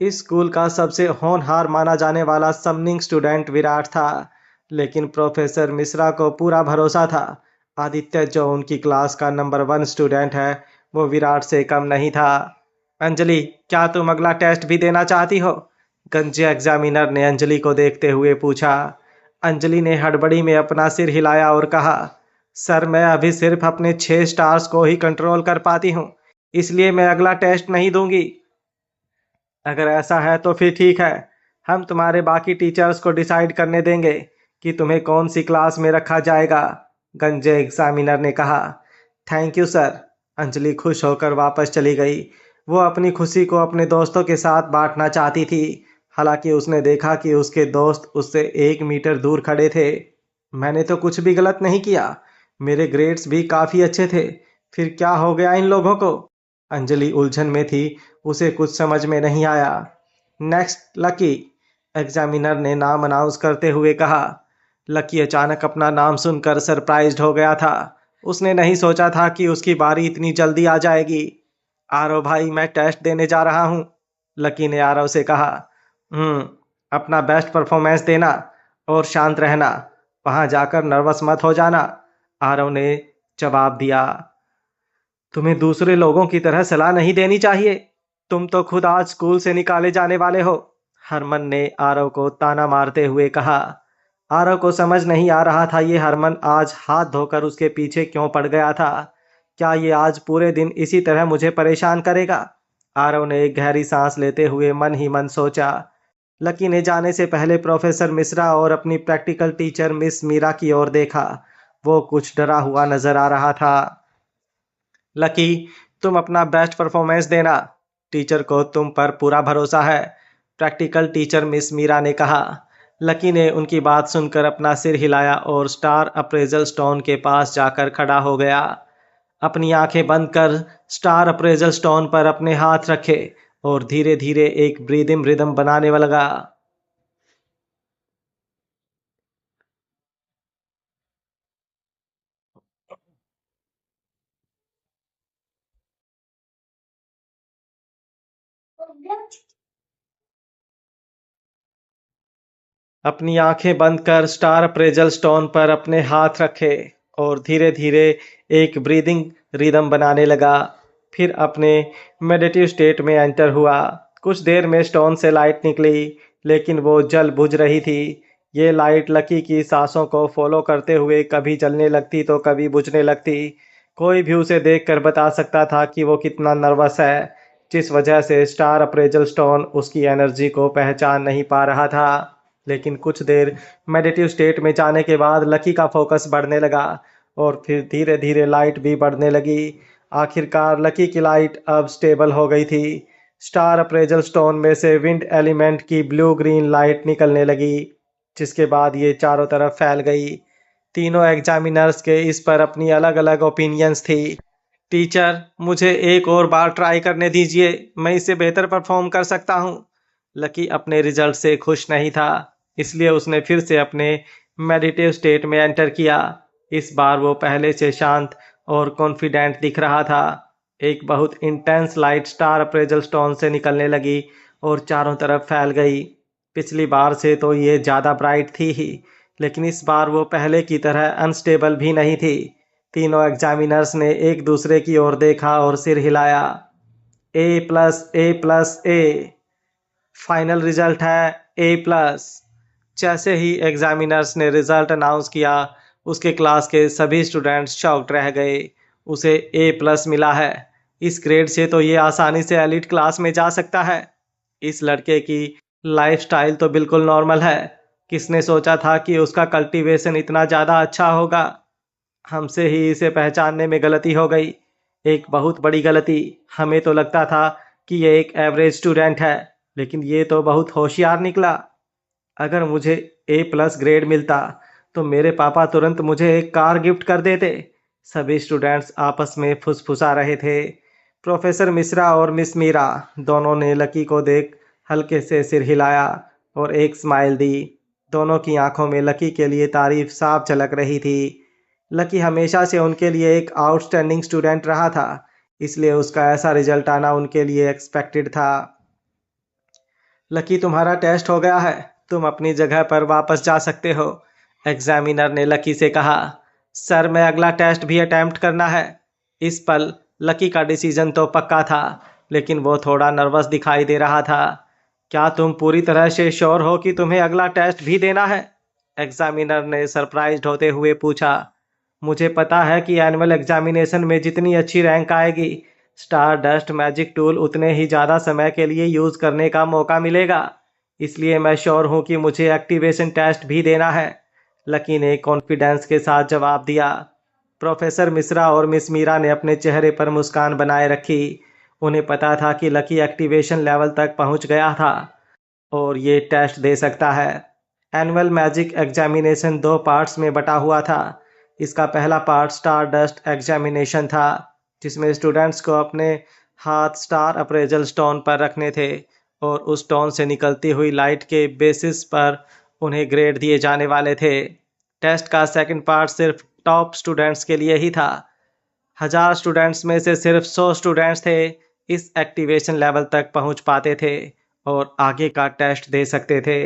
इस स्कूल का सबसे होनहार माना जाने वाला समनिंग स्टूडेंट विराट था, लेकिन प्रोफेसर मिश्रा को पूरा भरोसा था आदित्य, जो उनकी क्लास का नंबर 1 स्टूडेंट है, वो विराट से कम नहीं था। अंजलि, क्या तुम अगला टेस्ट भी देना चाहती हो? गंजे एग्जामिनर ने अंजलि को देखते हुए पूछा। अंजलि ने हड़बड़ी में अपना सिर हिलाया और कहा, सर मैं अभी सिर्फ अपने 6 स्टार्स को ही कंट्रोल कर पाती हूँ, इसलिए मैं अगला टेस्ट नहीं दूंगी। अगर ऐसा है तो फिर ठीक है, हम तुम्हारे बाकी टीचर्स को डिसाइड करने देंगे कि तुम्हें कौन सी क्लास में रखा जाएगा, गंजे एग्जामिनर ने कहा। Thank you sir. अंजलि खुश होकर वापस चली गई। वो अपनी खुशी को अपने दोस्तों के साथ बांटना चाहती थी। हालांकि उसने देखा कि उसके दोस्त उससे 1 मीटर दूर खड़े थे। मैंने तो कुछ भी गलत नहीं किया, मेरे ग्रेड्स भी काफ़ी अच्छे थे, फिर क्या हो गया इन लोगों को? अंजलि उलझन में थी, उसे कुछ समझ में नहीं आया। नेक्स्ट लकी, एग्जामिनर ने नाम अनाउंस करते हुए कहा। लकी अचानक अपना नाम सुनकर सरप्राइज्ड हो गया था। उसने नहीं सोचा था कि उसकी बारी इतनी जल्दी आ जाएगी। आरव भाई, मैं टेस्ट देने जा रहा हूँ, लकी ने आरव से कहा। अपना बेस्ट परफॉर्मेंस देना और शांत रहना, वहां जाकर नर्वस मत हो जाना, आरव ने जवाब दिया। तुम्हें दूसरे लोगों की तरह सलाह नहीं देनी चाहिए, तुम तो खुद आज स्कूल से निकाले जाने वाले हो, हरमन ने आरव को ताना मारते हुए कहा। आरव को समझ नहीं आ रहा था ये हरमन आज हाथ धोकर उसके पीछे क्यों पड़ गया था। क्या ये आज पूरे दिन इसी तरह मुझे परेशान करेगा? आरव ने एक गहरी सांस लेते हुए मन ही मन सोचा। लकी ने जाने से पहले प्रोफेसर मिश्रा और अपनी प्रैक्टिकल टीचर मिस मीरा की ओर देखा। वो कुछ डरा हुआ नजर आ रहा था। लकी, तुम अपना बेस्ट परफॉर्मेंस देना, टीचर को तुम पर पूरा भरोसा है, प्रैक्टिकल टीचर मिस मीरा ने कहा। लकी ने उनकी बात सुनकर अपना सिर हिलाया और स्टार अप्रेजल स्टोन के पास जाकर खड़ा हो गया। अपनी आंखें बंद कर स्टार अप्रेजल स्टोन पर अपने हाथ रखे और धीरे धीरे एक ब्रीदिंग रिदम बनाने लगा। अपनी आंखें बंद कर स्टार अप्रेजल स्टोन पर अपने हाथ रखे और धीरे धीरे एक ब्रीदिंग रिदम बनाने लगा। फिर अपने मेडिटेटिव स्टेट में एंटर हुआ। कुछ देर में स्टोन से लाइट निकली, लेकिन वो जल बुझ रही थी। ये लाइट लकी की सांसों को फॉलो करते हुए कभी जलने लगती तो कभी बुझने लगती। कोई भी उसे देखकर बता सकता था कि वो कितना नर्वस है, जिस वजह से स्टार अप्रेजल स्टोन उसकी एनर्जी को पहचान नहीं पा रहा था। लेकिन कुछ देर मेडिटेटिव स्टेट में जाने के बाद लकी का फोकस बढ़ने लगा और फिर धीरे धीरे लाइट भी बढ़ने लगी। आखिरकार लकी की लाइट अब स्टेबल हो गई थी। स्टार अप्रेजल स्टोन में से विंड एलिमेंट की ब्लू ग्रीन लाइट निकलने लगी, जिसके बाद ये चारों तरफ फैल गई। तीनों एग्जामिनर्स के इस पर अपनी अलग अलग ओपिनियंस थी। टीचर, मुझे एक और बार ट्राई करने दीजिए, मैं इससे बेहतर परफॉर्म कर सकता हूँ। लकी अपने रिजल्ट से खुश नहीं था, इसलिए उसने फिर से अपने मेडिटेटिव स्टेट में एंटर किया। इस बार वो पहले से शांत और कॉन्फिडेंट दिख रहा था। एक बहुत intense light star appraisal stone से निकलने लगी और चारों तरफ फैल गई। पिछली बार से तो ये ज़्यादा ब्राइट थी ही, लेकिन इस बार वो पहले की तरह अनस्टेबल भी नहीं थी। तीनों एग्जामिनर्स ने एक दूसरे की ओर देखा और सिर हिलाया। ए प्लस, ए प्लस, ए। फाइनल रिजल्ट है ए प्लस। जैसे ही एग्जामिनर्स ने रिजल्ट अनाउंस किया, उसके क्लास के सभी स्टूडेंट्स शॉक्ड रह गए। उसे ए प्लस मिला है। इस ग्रेड से तो ये आसानी से एलिट क्लास में जा सकता है। इस लड़के की लाइफस्टाइल तो बिल्कुल नॉर्मल है। किसने सोचा था कि उसका कल्टीवेशन इतना ज़्यादा अच्छा होगा। हमसे ही इसे पहचानने में गलती हो गई, एक बहुत बड़ी गलती। हमें तो लगता था कि ये एक एवरेज स्टूडेंट है, लेकिन ये तो बहुत होशियार निकला। अगर मुझे ए प्लस ग्रेड मिलता तो मेरे पापा तुरंत मुझे एक कार गिफ्ट कर देते। सभी स्टूडेंट्स आपस में फुसफुसा रहे थे। प्रोफेसर मिश्रा और मिस मीरा दोनों ने लकी को देख हल्के से सिर हिलाया और एक स्माइल दी। दोनों की आंखों में लकी के लिए तारीफ साफ झलक रही थी। लकी हमेशा से उनके लिए एक आउटस्टैंडिंग स्टूडेंट रहा था, इसलिए उसका ऐसा रिजल्ट आना उनके लिए एक्सपेक्टेड था। लकी, तुम्हारा टेस्ट हो गया है, तुम अपनी जगह पर वापस जा सकते हो, एग्जामिनर ने लकी से कहा। सर, मैं अगला टेस्ट भी अटेम्प्ट करना है। इस पल लकी का डिसीजन तो पक्का था, लेकिन वो थोड़ा नर्वस दिखाई दे रहा था। क्या तुम पूरी तरह से श्योर हो कि तुम्हें अगला टेस्ट भी देना है? एग्जामिनर ने सरप्राइज्ड होते हुए पूछा। मुझे पता है कि एनुअल एग्जामिनेशन में जितनी अच्छी रैंक आएगी, स्टार डस्ट मैजिक टूल उतने ही ज़्यादा समय के लिए यूज़ करने का मौका मिलेगा। इसलिए मैं श्योर हूँ कि मुझे एक्टिवेशन टेस्ट भी देना है, लकी ने कॉन्फिडेंस के साथ जवाब दिया। प्रोफेसर मिश्रा और मिस मीरा ने अपने चेहरे पर मुस्कान बनाए रखी। उन्हें पता था कि लकी एक्टिवेशन लेवल तक पहुँच गया था और ये टेस्ट दे सकता है। एनुअल मैजिक एग्जामिनेशन 2 पार्ट्स में बटा हुआ था। इसका पहला पार्ट स्टार डस्ट एग्जामिनेशन था, जिसमें स्टूडेंट्स को अपने हाथ स्टार अप्रेजल स्टोन पर रखने थे और उस स्टोन से निकलती हुई लाइट के बेसिस पर उन्हें ग्रेड दिए जाने वाले थे। टेस्ट का सेकंड पार्ट सिर्फ टॉप स्टूडेंट्स के लिए ही था। 1000 स्टूडेंट्स में से सिर्फ 100 स्टूडेंट्स थे इस एक्टिवेशन लेवल तक पहुंच पाते थे और आगे का टेस्ट दे सकते थे।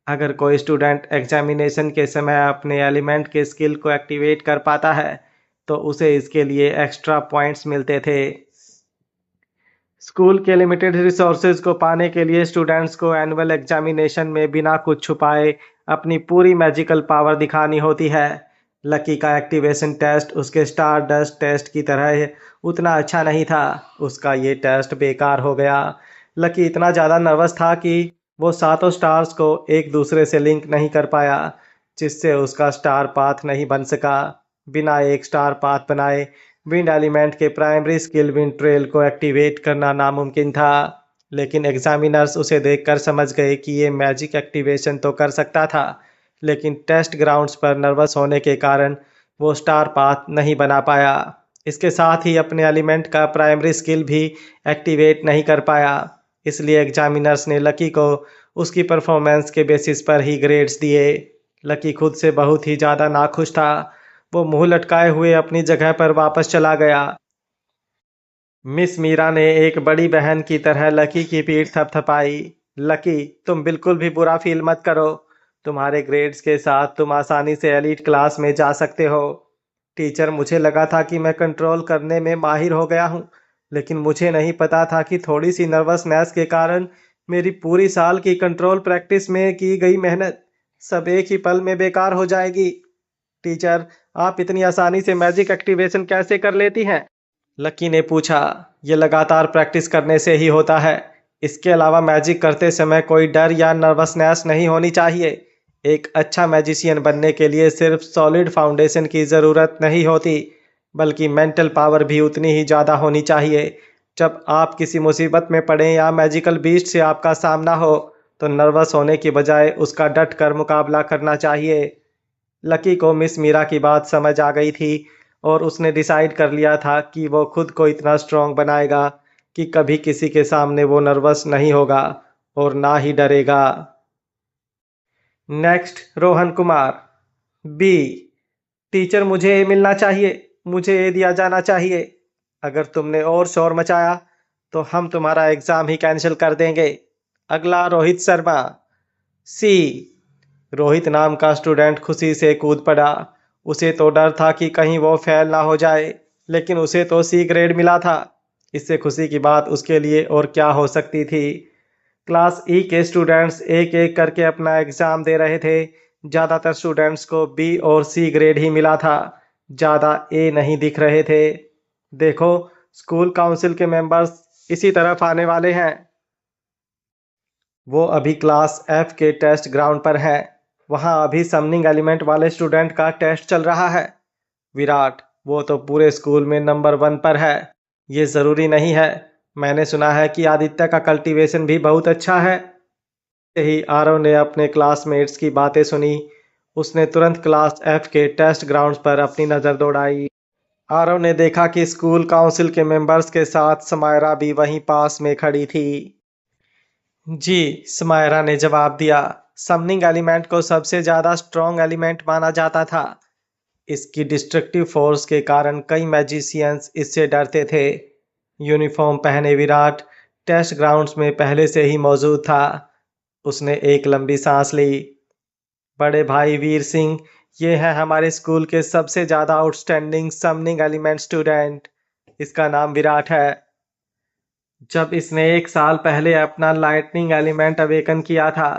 अगर कोई स्टूडेंट एग्जामिनेशन के समय अपने एलिमेंट के स्किल को एक्टिवेट कर पाता है तो उसे इसके लिए एक्स्ट्रा पॉइंट्स मिलते थे। स्कूल के लिमिटेड रिसोर्सेज को पाने के लिए स्टूडेंट्स को एनुअल एग्जामिनेशन में बिना कुछ छुपाए अपनी पूरी मैजिकल पावर दिखानी होती है। लकी का एक्टिवेशन टेस्ट उसके स्टार डस्ट टेस्ट की तरह उतना अच्छा नहीं था। उसका ये टेस्ट बेकार हो गया। लकी इतना ज़्यादा नर्वस था कि वो सातों स्टार्स को एक दूसरे से लिंक नहीं कर पाया, जिससे उसका स्टार पाथ नहीं बन सका। बिना एक स्टार पाथ बनाए विंड एलिमेंट के प्राइमरी स्किल विंड ट्रेल को एक्टिवेट करना नामुमकिन था। लेकिन एग्जामिनर्स उसे देखकर समझ गए कि ये मैजिक एक्टिवेशन तो कर सकता था, लेकिन टेस्ट ग्राउंड्स पर नर्वस होने के कारण वो स्टार पाथ नहीं बना पाया। इसके साथ ही अपने एलिमेंट का प्राइमरी स्किल भी एक्टिवेट नहीं कर पाया। इसलिए एग्जामिनर्स ने लकी को उसकी परफॉर्मेंस के बेसिस पर ही ग्रेड्स दिए। लकी खुद से बहुत ही ज़्यादा नाखुश था। वो मुंह लटकाए हुए अपनी जगह पर वापस चला गया। मिस मीरा ने एक बड़ी बहन की तरह लकी की पीठ थपथपाई। लकी, तुम बिल्कुल भी बुरा फील मत करो। तुम्हारे ग्रेड्स के साथ तुम आसानी से एलीट क्लास में जा सकते हो। टीचर, मुझे लगा था कि मैं कंट्रोल करने में माहिर हो गया हूँ, लेकिन मुझे नहीं पता था कि थोड़ी सी नर्वसनेस के कारण मेरी पूरी साल की कंट्रोल प्रैक्टिस में की गई मेहनत सब एक ही पल में बेकार हो जाएगी। टीचर, आप इतनी आसानी से मैजिक एक्टिवेशन कैसे कर लेती हैं? लकी ने पूछा। ये लगातार प्रैक्टिस करने से ही होता है। इसके अलावा मैजिक करते समय कोई डर या नर्वसनेस नहीं होनी चाहिए। एक अच्छा मैजिशियन बनने के लिए सिर्फ सॉलिड फाउंडेशन की ज़रूरत नहीं होती, बल्कि मेंटल पावर भी उतनी ही ज़्यादा होनी चाहिए। जब आप किसी मुसीबत में पड़ें या मैजिकल बीस्ट से आपका सामना हो तो नर्वस होने की बजाय उसका डट कर मुकाबला करना चाहिए। लकी को मिस मीरा की बात समझ आ गई थी और उसने डिसाइड कर लिया था कि वो खुद को इतना स्ट्रांग बनाएगा कि कभी किसी के सामने वो नर्वस नहीं होगा और ना ही डरेगा। Next, Rohan Kumar, B. Teacher मुझे ये मिलना चाहिए, मुझे ये दिया जाना चाहिए। अगर तुमने और शोर मचाया तो हम तुम्हारा एग्जाम ही कैंसिल कर देंगे। अगला रोहित शर्मा। सी। रोहित नाम का स्टूडेंट खुशी से कूद पड़ा। उसे तो डर था कि कहीं वो फेल ना हो जाए, लेकिन उसे तो सी ग्रेड मिला था। इससे खुशी की बात उसके लिए और क्या हो सकती थी। क्लास ई के स्टूडेंट्स एक एक करके अपना एग्जाम दे रहे थे। ज़्यादातर स्टूडेंट्स को बी और सी ग्रेड ही मिला था, ज़्यादा ए नहीं दिख रहे थे। देखो, स्कूल काउंसिल के मेंबर्स इसी तरफ आने वाले हैं। वो अभी क्लास एफ के टेस्ट ग्राउंड पर हैं। वहाँ अभी समनिंग एलिमेंट वाले स्टूडेंट का टेस्ट चल रहा है। विराट, वो तो पूरे स्कूल में नंबर 1 पर है। ये ज़रूरी नहीं है। मैंने सुना है कि आदित्य का कल्टीवेशन भी बहुत अच्छा है। यही आरव ने अपने क्लासमेट्स की बातें सुनी। उसने तुरंत क्लास एफ के टेस्ट ग्राउंड्स पर अपनी नज़र दौड़ाई। आरव ने देखा कि स्कूल काउंसिल के मेंबर्स के साथ समायरा भी वहीं पास में खड़ी थी। जी, समायरा ने जवाब दिया। समनिंग एलिमेंट को सबसे ज़्यादा स्ट्रॉन्ग एलिमेंट माना जाता था। इसकी डिस्ट्रक्टिव फोर्स के कारण कई मैजिशियंस इससे डरते थे। यूनिफॉर्म पहने विराट टेस्ट ग्राउंड्स में पहले से ही मौजूद था। उसने एक लंबी सांस ली। बड़े भाई वीर सिंह, ये है हमारे स्कूल के सबसे ज़्यादा आउटस्टैंडिंग समनिंग एलिमेंट स्टूडेंट। इसका नाम विराट है। जब इसने 1 साल पहले अपना लाइटनिंग एलिमेंट अवेकन किया था,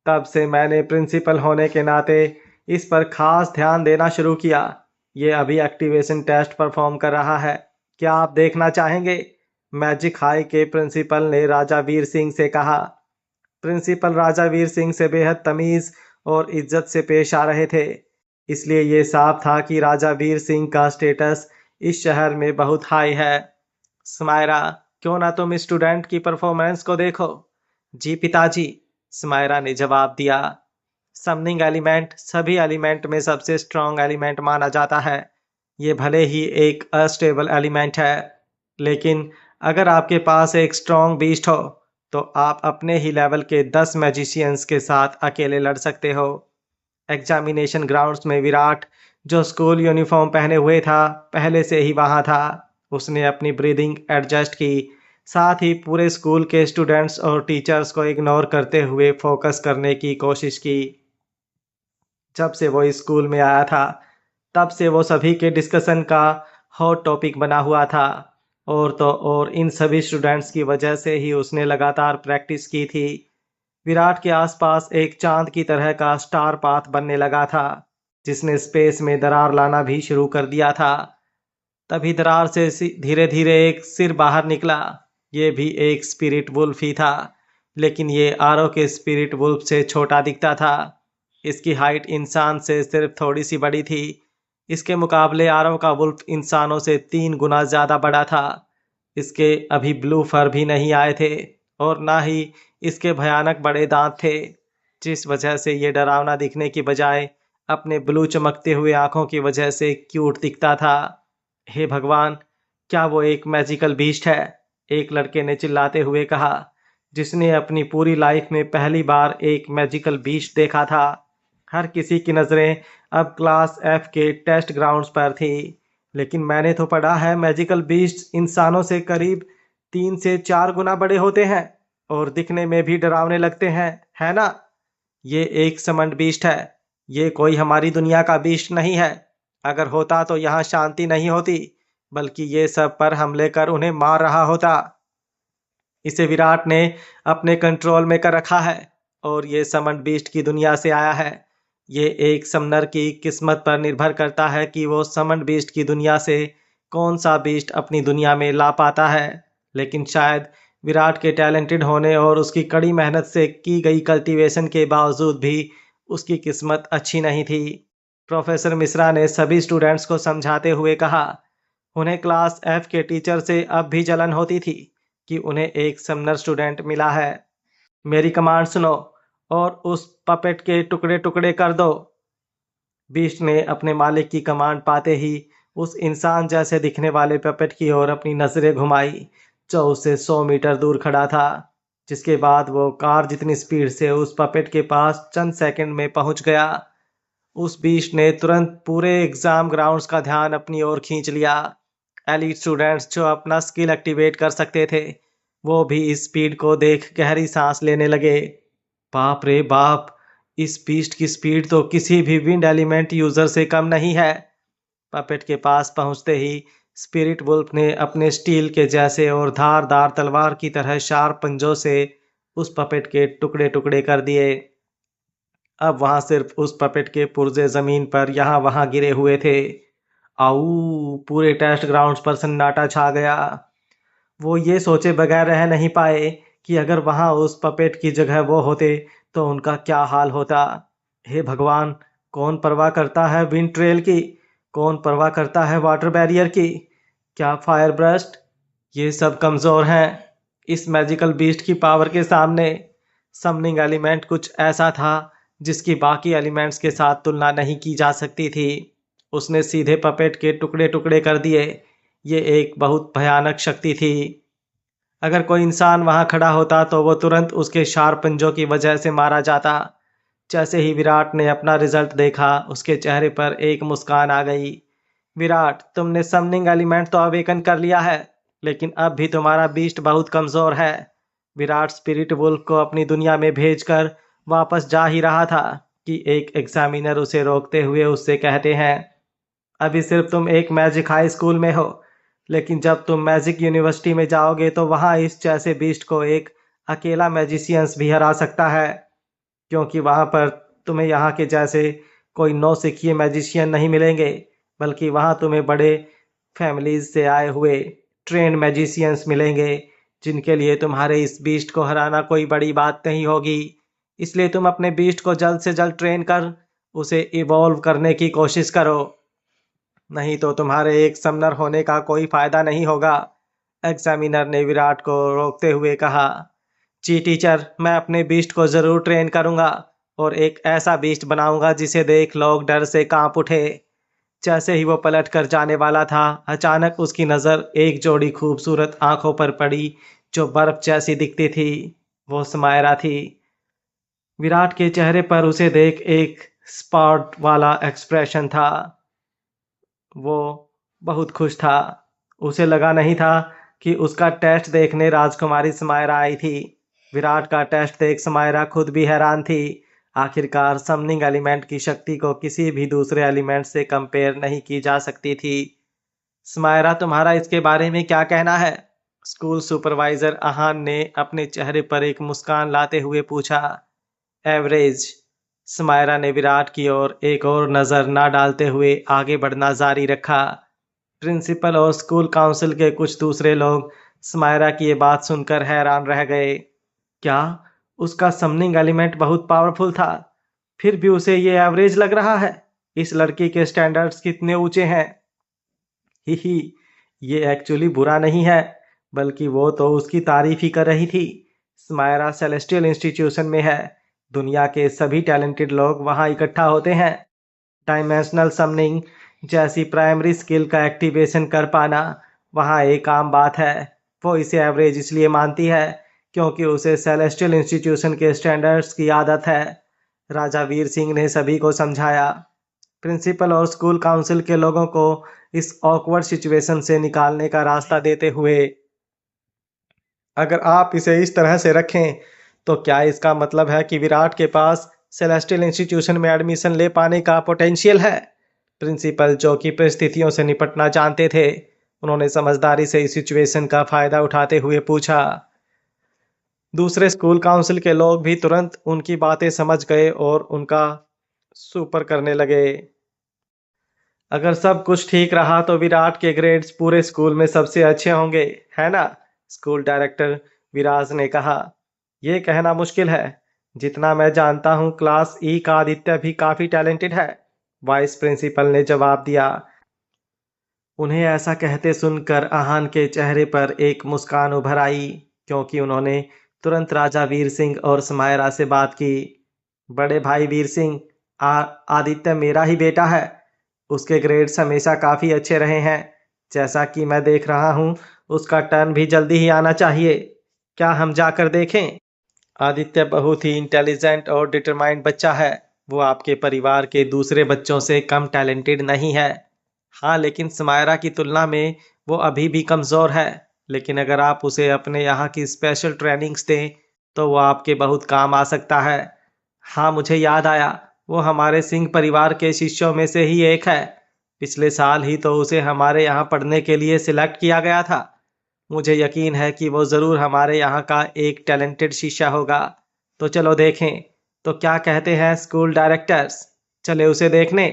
तब से मैंने प्रिंसिपल होने के नाते इस पर खास ध्यान देना शुरू किया। ये अभी एक्टिवेशन टेस्ट परफॉर्म कर रहा है। क्या आप देखना चाहेंगे? मैजिक हाई के प्रिंसिपल ने राजा वीर सिंह से कहा। प्रिंसिपल राजा वीर सिंह से बेहद तमीज़ और इज्जत से पेश आ रहे थे, इसलिए ये साफ था कि राजा वीर सिंह का स्टेटस इस शहर में बहुत हाई है। स्मायरा, क्यों ना तुम स्टूडेंट की परफॉर्मेंस को देखो। जी पिताजी, स्मायरा ने जवाब दिया। समनिंग एलिमेंट सभी एलिमेंट में सबसे स्ट्रॉन्ग एलिमेंट माना जाता है। ये भले ही एक अस्टेबल एलिमेंट है, लेकिन अगर आपके पास एक स्ट्रॉन्ग बीस्ट हो तो आप अपने ही लेवल के 10 मैजिशियंस के साथ अकेले लड़ सकते हो। एग्जामिनेशन ग्राउंड्स में विराट, जो स्कूल यूनिफॉर्म पहने हुए था, पहले से ही वहाँ था। उसने अपनी ब्रीदिंग एडजस्ट की, साथ ही पूरे स्कूल के स्टूडेंट्स और टीचर्स को इग्नोर करते हुए फोकस करने की कोशिश की। जब से वो स्कूल में आया था, तब से वो सभी के डिस्कशन का हॉट टॉपिक बना हुआ था। और तो और इन सभी स्टूडेंट्स की वजह से ही उसने लगातार प्रैक्टिस की थी। विराट के आसपास एक चांद की तरह का स्टार पाथ बनने लगा था, जिसने स्पेस में दरार लाना भी शुरू कर दिया था। तभी दरार से धीरे धीरे एक सिर बाहर निकला। ये भी एक स्पिरिट वुल्फ ही था, लेकिन ये आरव के स्पिरिट वुल्फ से छोटा दिखता था। इसकी हाइट इंसान से सिर्फ थोड़ी सी बड़ी थी। इसके मुकाबले आरव का वुल्फ इंसानों से 3 गुना ज़्यादा बड़ा था। इसके अभी ब्लू फर भी नहीं आए थे और ना ही इसके भयानक बड़े दांत थे, जिस वजह से ये डरावना दिखने की बजाय अपने ब्लू चमकते हुए आंखों की वजह से क्यूट दिखता था। हे भगवान, क्या वो एक मैजिकल बीस्ट है? एक लड़के ने चिल्लाते हुए कहा, जिसने अपनी पूरी लाइफ में पहली बार एक मैजिकल बीस्ट देखा था। हर किसी की नज़रें अब क्लास एफ के टेस्ट ग्राउंड्स पर थी। लेकिन मैंने तो पढ़ा है मैजिकल बीस्ट इंसानों से करीब 3 से 4 गुना बड़े होते हैं और दिखने में भी डरावने लगते हैं, है ना? ये एक समंड बीस्ट है। ये कोई हमारी दुनिया का बीस्ट नहीं है। अगर होता तो यहाँ शांति नहीं होती, बल्कि ये सब पर हमले कर उन्हें मार रहा होता। इसे विराट ने अपने कंट्रोल में कर रखा है और ये समंड बीस्ट की दुनिया से आया है। ये एक समनर की किस्मत पर निर्भर करता है कि वो समंड बीस्ट की दुनिया से कौन सा बीस्ट अपनी दुनिया में ला पाता है। लेकिन शायद विराट के टैलेंटेड होने और उसकी कड़ी मेहनत से की गई कल्टीवेशन के बावजूद भी उसकी किस्मत अच्छी नहीं थी। प्रोफेसर मिश्रा ने सभी स्टूडेंट्स को समझाते हुए कहा। उन्हें क्लास एफ के टीचर से अब भी जलन होती थी कि उन्हें एक समनर स्टूडेंट मिला है। मेरी कमांड सुनो और उस पपेट के टुकड़े टुकड़े कर दो। बीस्ट ने अपने मालिक की कमांड पाते ही उस इंसान जैसे दिखने वाले पपेट की ओर अपनी नजरें घुमाई, जो उससे 100 मीटर दूर खड़ा था। जिसके बाद वो कार जितनी स्पीड से उस पपेट के पास चंद सेकंड में पहुंच गया। उस बीस्ट ने तुरंत पूरे एग्जाम ग्राउंड्स का ध्यान अपनी ओर खींच लिया। एलीट स्टूडेंट्स जो अपना स्किल एक्टिवेट कर सकते थे, वो भी इस स्पीड को देख गहरी सांस लेने लगे। बाप रे बाप, इस बीस्ट की स्पीड तो किसी भी विंड एलिमेंट यूजर से कम नहीं है। पपेट के पास पहुंचते ही स्पिरिट वुल्फ ने अपने स्टील के जैसे और धारदार तलवार की तरह शार्प पंजों से उस पपेट के टुकड़े टुकड़े कर दिए। अब वहां सिर्फ उस पपेट के पुर्जे जमीन पर यहां वहां गिरे हुए थे। आऊ, पूरे टेस्ट ग्राउंड्स पर सन्नाटा छा गया। वो ये सोचे बगैर रह नहीं पाए कि अगर वहां उस पपेट की जगह वो होते तो उनका क्या हाल होता। हे भगवान, कौन परवाह करता है विंड ट्रेल की, कौन परवाह करता है वाटर बैरियर की, क्या फायर ब्रस्ट, ये सब कमजोर हैं इस मैजिकल बीस्ट की पावर के सामने। समनिंग एलिमेंट कुछ ऐसा था जिसकी बाकी एलिमेंट्स के साथ तुलना नहीं की जा सकती थी। उसने सीधे पपेट के टुकड़े टुकड़े कर दिए। ये एक बहुत भयानक शक्ति थी। अगर कोई इंसान वहां खड़ा होता तो वो तुरंत उसके शार्प पंजों की वजह से मारा जाता। जैसे ही विराट ने अपना रिजल्ट देखा, उसके चेहरे पर एक मुस्कान आ गई। विराट, तुमने समनिंग एलिमेंट तो अवेकन कर लिया है, लेकिन अब भी तुम्हारा बीस्ट बहुत कमजोर है। विराट स्पिरिट वुल्फ को अपनी दुनिया में भेजकर वापस जा ही रहा था कि एक एग्जामिनर उसे रोकते हुए उससे कहते हैं, अभी सिर्फ तुम एक मैजिक हाई स्कूल में हो, लेकिन जब तुम मैजिक यूनिवर्सिटी में जाओगे तो वहां इस जैसे बीस्ट को एक अकेला मैजिशियंस भी हरा सकता है, क्योंकि वहां पर तुम्हें यहाँ के जैसे कोई नौसिखिए मैजिशियन नहीं मिलेंगे, बल्कि वहां तुम्हें बड़े फैमिलीज से आए हुए ट्रेंड मैजिशियंस मिलेंगे, जिनके लिए तुम्हारे इस बीस्ट को हराना कोई बड़ी बात नहीं होगी। इसलिए तुम अपने बीस्ट को जल्द से जल्द ट्रेन कर उसे इवॉल्व करने की कोशिश करो, नहीं तो तुम्हारे एक समनर होने का कोई फायदा नहीं होगा। एग्जामिनर ने विराट को रोकते हुए कहा, जी टीचर, मैं अपने बीस्ट को जरूर ट्रेन करूंगा और एक ऐसा बीस्ट बनाऊंगा जिसे देख लोग डर से कांप उठे। जैसे ही वो पलट कर जाने वाला था, अचानक उसकी नजर एक जोड़ी खूबसूरत आंखों पर पड़ी जो बर्फ जैसी दिखती थी। वो समायरा थी। विराट के चेहरे पर उसे देख एक स्पॉट वाला एक्सप्रेशन था। वो बहुत खुश था। उसे लगा नहीं था कि उसका टेस्ट देखने राजकुमारी समायरा आई थी। विराट का टेस्ट देख समायरा खुद भी हैरान थी। आखिरकार समनिंग एलिमेंट की शक्ति को किसी भी दूसरे एलिमेंट से कंपेयर नहीं की जा सकती थी। समायरा, तुम्हारा इसके बारे में क्या कहना है? स्कूल सुपरवाइजर आहान ने अपने चेहरे पर एक मुस्कान लाते हुए पूछा। एवरेज। समायरा ने विराट की ओर एक और नजर ना डालते हुए आगे बढ़ना जारी रखा। प्रिंसिपल और स्कूल काउंसिल के कुछ दूसरे लोग समायरा की ये बात सुनकर हैरान रह गए। क्या उसका समनिंग एलिमेंट बहुत पावरफुल था, फिर भी उसे ये एवरेज लग रहा है? इस लड़की के स्टैंडर्ड्स कितने ऊंचे हैं। ही, ये एक्चुअली बुरा नहीं है, बल्कि वो तो उसकी तारीफ ही कर रही थी। समायरा सेलेस्टियल इंस्टीट्यूशन में है। दुनिया के सभी टैलेंटेड लोग वहां इकट्ठा होते हैं। डायमेंशनल समनिंग जैसी प्राइमरी स्किल का एक्टिवेशन कर पाना वहां एक आम बात है। वो इसे एवरेज इसलिए मानती है क्योंकि उसे सेलेस्टियल इंस्टीट्यूशन के स्टैंडर्ड्स की आदत है। राजा वीर सिंह ने सभी को समझाया। प्रिंसिपल और स्कूल काउंसिल के लोगों को इस ऑकवर्ड सिचुएशन से निकालने का रास्ता देते हुए, अगर आप इसे इस तरह से रखें तो क्या इसका मतलब है कि विराट के पास सेलेस्टियल इंस्टीट्यूशन में एडमिशन ले पाने का पोटेंशियल है? प्रिंसिपल, जो कि परिस्थितियों से निपटना जानते थे, उन्होंने समझदारी से इस सिचुएशन का फायदा उठाते हुए पूछा। दूसरे स्कूल काउंसिल के लोग भी तुरंत उनकी बातें समझ गए और उनका सुपर करने लगे। अगर सब कुछ ठीक रहा तो विराट के ग्रेड्स पूरे स्कूल में सबसे अच्छे होंगे, है ना? स्कूल डायरेक्टर विराज ने कहा। यह कहना मुश्किल है। जितना मैं जानता हूँ क्लास ई का आदित्य भी काफी टैलेंटेड है, वाइस प्रिंसिपल ने जवाब दिया। उन्हें ऐसा कहते सुनकर आहान के चेहरे पर एक मुस्कान उभर आई, क्योंकि उन्होंने तुरंत राजा वीर सिंह और समायरा से बात की। बड़े भाई वीर सिंह, आदित्य मेरा ही बेटा है। उसके ग्रेड्स हमेशा काफ़ी अच्छे रहे हैं। जैसा कि मैं देख रहा हूँ, उसका टर्न भी जल्दी ही आना चाहिए। क्या हम जाकर देखें? आदित्य बहुत ही इंटेलिजेंट और डिटरमाइंड बच्चा है। वो आपके परिवार के दूसरे बच्चों से कम टैलेंटेड नहीं है। हाँ, लेकिन समायरा की तुलना में वो अभी भी कमज़ोर है। लेकिन अगर आप उसे अपने यहाँ की स्पेशल ट्रेनिंग्स दें तो वो आपके बहुत काम आ सकता है। हाँ, मुझे याद आया, वो हमारे सिंह परिवार के शिष्यों में से ही एक है। पिछले साल ही तो उसे हमारे यहाँ पढ़ने के लिए सिलेक्ट किया गया था। मुझे यकीन है कि वो ज़रूर हमारे यहाँ का एक टैलेंटेड शिष्य होगा। तो चलो देखें, तो क्या कहते हैं स्कूल डायरेक्टर्स, चले उसे देखने।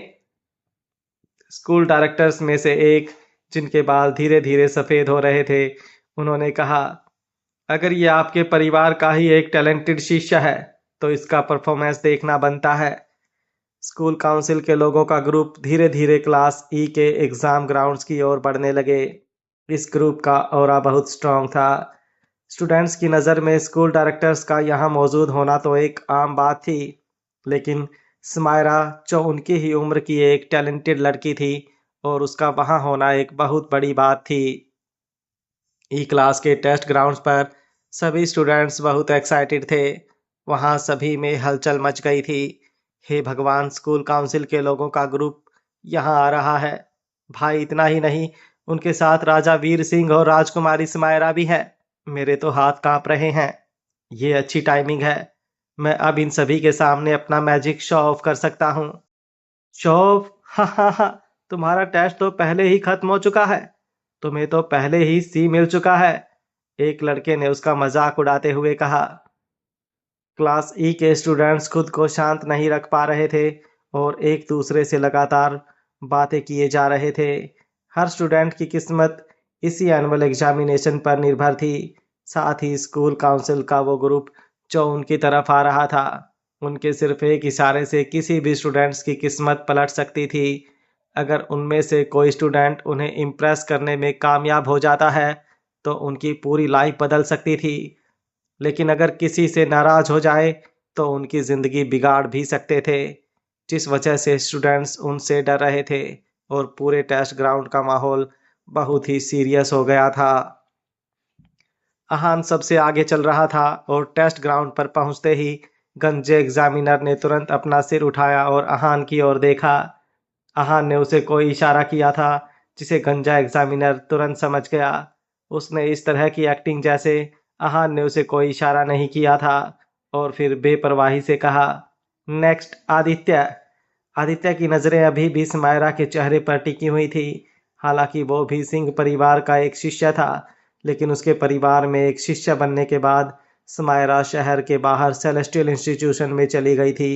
स्कूल डायरेक्टर्स में से एक, जिनके बाल धीरे धीरे सफ़ेद हो रहे थे, उन्होंने कहा, अगर ये आपके परिवार का ही एक टैलेंटेड शिष्य है तो इसका परफॉर्मेंस देखना बनता है। स्कूल काउंसिल के लोगों का ग्रुप धीरे धीरे क्लास ई के एग्ज़ाम ग्राउंड्स की ओर बढ़ने लगे। इस ग्रुप का ऑरा बहुत स्ट्रांग था। स्टूडेंट्स की नज़र में स्कूल डायरेक्टर्स का यहाँ मौजूद होना तो एक आम बात थी, लेकिन समायरा, जो उनकी ही उम्र की एक टैलेंटेड लड़की थी, और उसका वहाँ होना एक बहुत बड़ी बात थी। ई क्लास के टेस्ट ग्राउंड्स पर सभी स्टूडेंट्स बहुत एक्साइटेड थे। वहाँ सभी में हलचल मच गई थी। हे भगवान, स्कूल काउंसिल के लोगों का ग्रुप यहाँ आ रहा है। भाई, इतना ही नहीं, उनके साथ राजा वीर सिंह और राजकुमारी समायरा भी है। मेरे तो हाथ कांप रहे हैं। ये अच्छी टाइमिंग है। मैं अब इन सभी के सामने अपना मैजिक शो ऑफ कर सकता हूँ। Show off? हा हा हा, तुम्हारा टेस्ट तो पहले ही खत्म हो चुका है। तुम्हें तो पहले ही सी मिल चुका है, एक लड़के ने उसका मजाक उड़ाते हुए कहा। क्लास ई के स्टूडेंट्स खुद को शांत नहीं रख पा रहे थे और एक दूसरे से लगातार बातें किए जा रहे थे। हर स्टूडेंट की किस्मत इसी एनुअल एग्जामिनेशन पर निर्भर थी। साथ ही स्कूल काउंसिल का वो ग्रुप जो उनकी तरफ आ रहा था, उनके सिर्फ एक इशारे से किसी भी स्टूडेंट्स की किस्मत पलट सकती थी। अगर उनमें से कोई स्टूडेंट उन्हें इम्प्रेस करने में कामयाब हो जाता है तो उनकी पूरी लाइफ बदल सकती थी, लेकिन अगर किसी से नाराज हो जाए तो उनकी ज़िंदगी बिगाड़ भी सकते थे। जिस वजह से स्टूडेंट्स उनसे डर रहे थे और पूरे टेस्ट ग्राउंड का माहौल बहुत ही सीरियस हो गया था। अहान सबसे आगे चल रहा था और टेस्ट ग्राउंड पर पहुंचते ही गंजे एग्जामिनर ने तुरंत अपना सिर उठाया और अहान की ओर देखा। अहान ने उसे कोई इशारा किया था जिसे गंजा एग्जामिनर तुरंत समझ गया। उसने इस तरह की एक्टिंग जैसे अहान ने उसे कोई इशारा नहीं किया था और फिर बेपरवाही से कहा, नेक्स्ट आदित्य। आदित्य की नज़रें अभी भी समायरा के चेहरे पर टिकी हुई थी। हालांकि वो भी सिंह परिवार का एक शिष्य था, लेकिन उसके परिवार में एक शिष्य बनने के बाद समायरा शहर के बाहर सेलेस्टियल इंस्टीट्यूशन में चली गई थी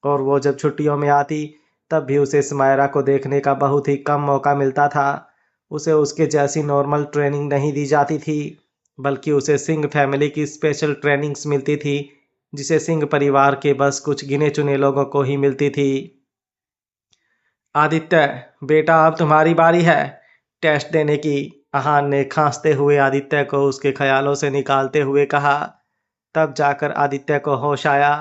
और वो जब छुट्टियों में आती तब भी उसे समायरा को देखने का बहुत ही कम मौका मिलता था। उसे उसके जैसी नॉर्मल ट्रेनिंग नहीं दी जाती थी, बल्कि उसे सिंह फैमिली की स्पेशल ट्रेनिंग्स मिलती थी, जिसे सिंह परिवार के बस कुछ गिने चुने लोगों को ही मिलती थी। आदित्य बेटा, अब तुम्हारी बारी है टेस्ट देने की। अहान ने खांसते हुए आदित्य को उसके ख्यालों से निकालते हुए कहा। तब जाकर आदित्य को होश आया।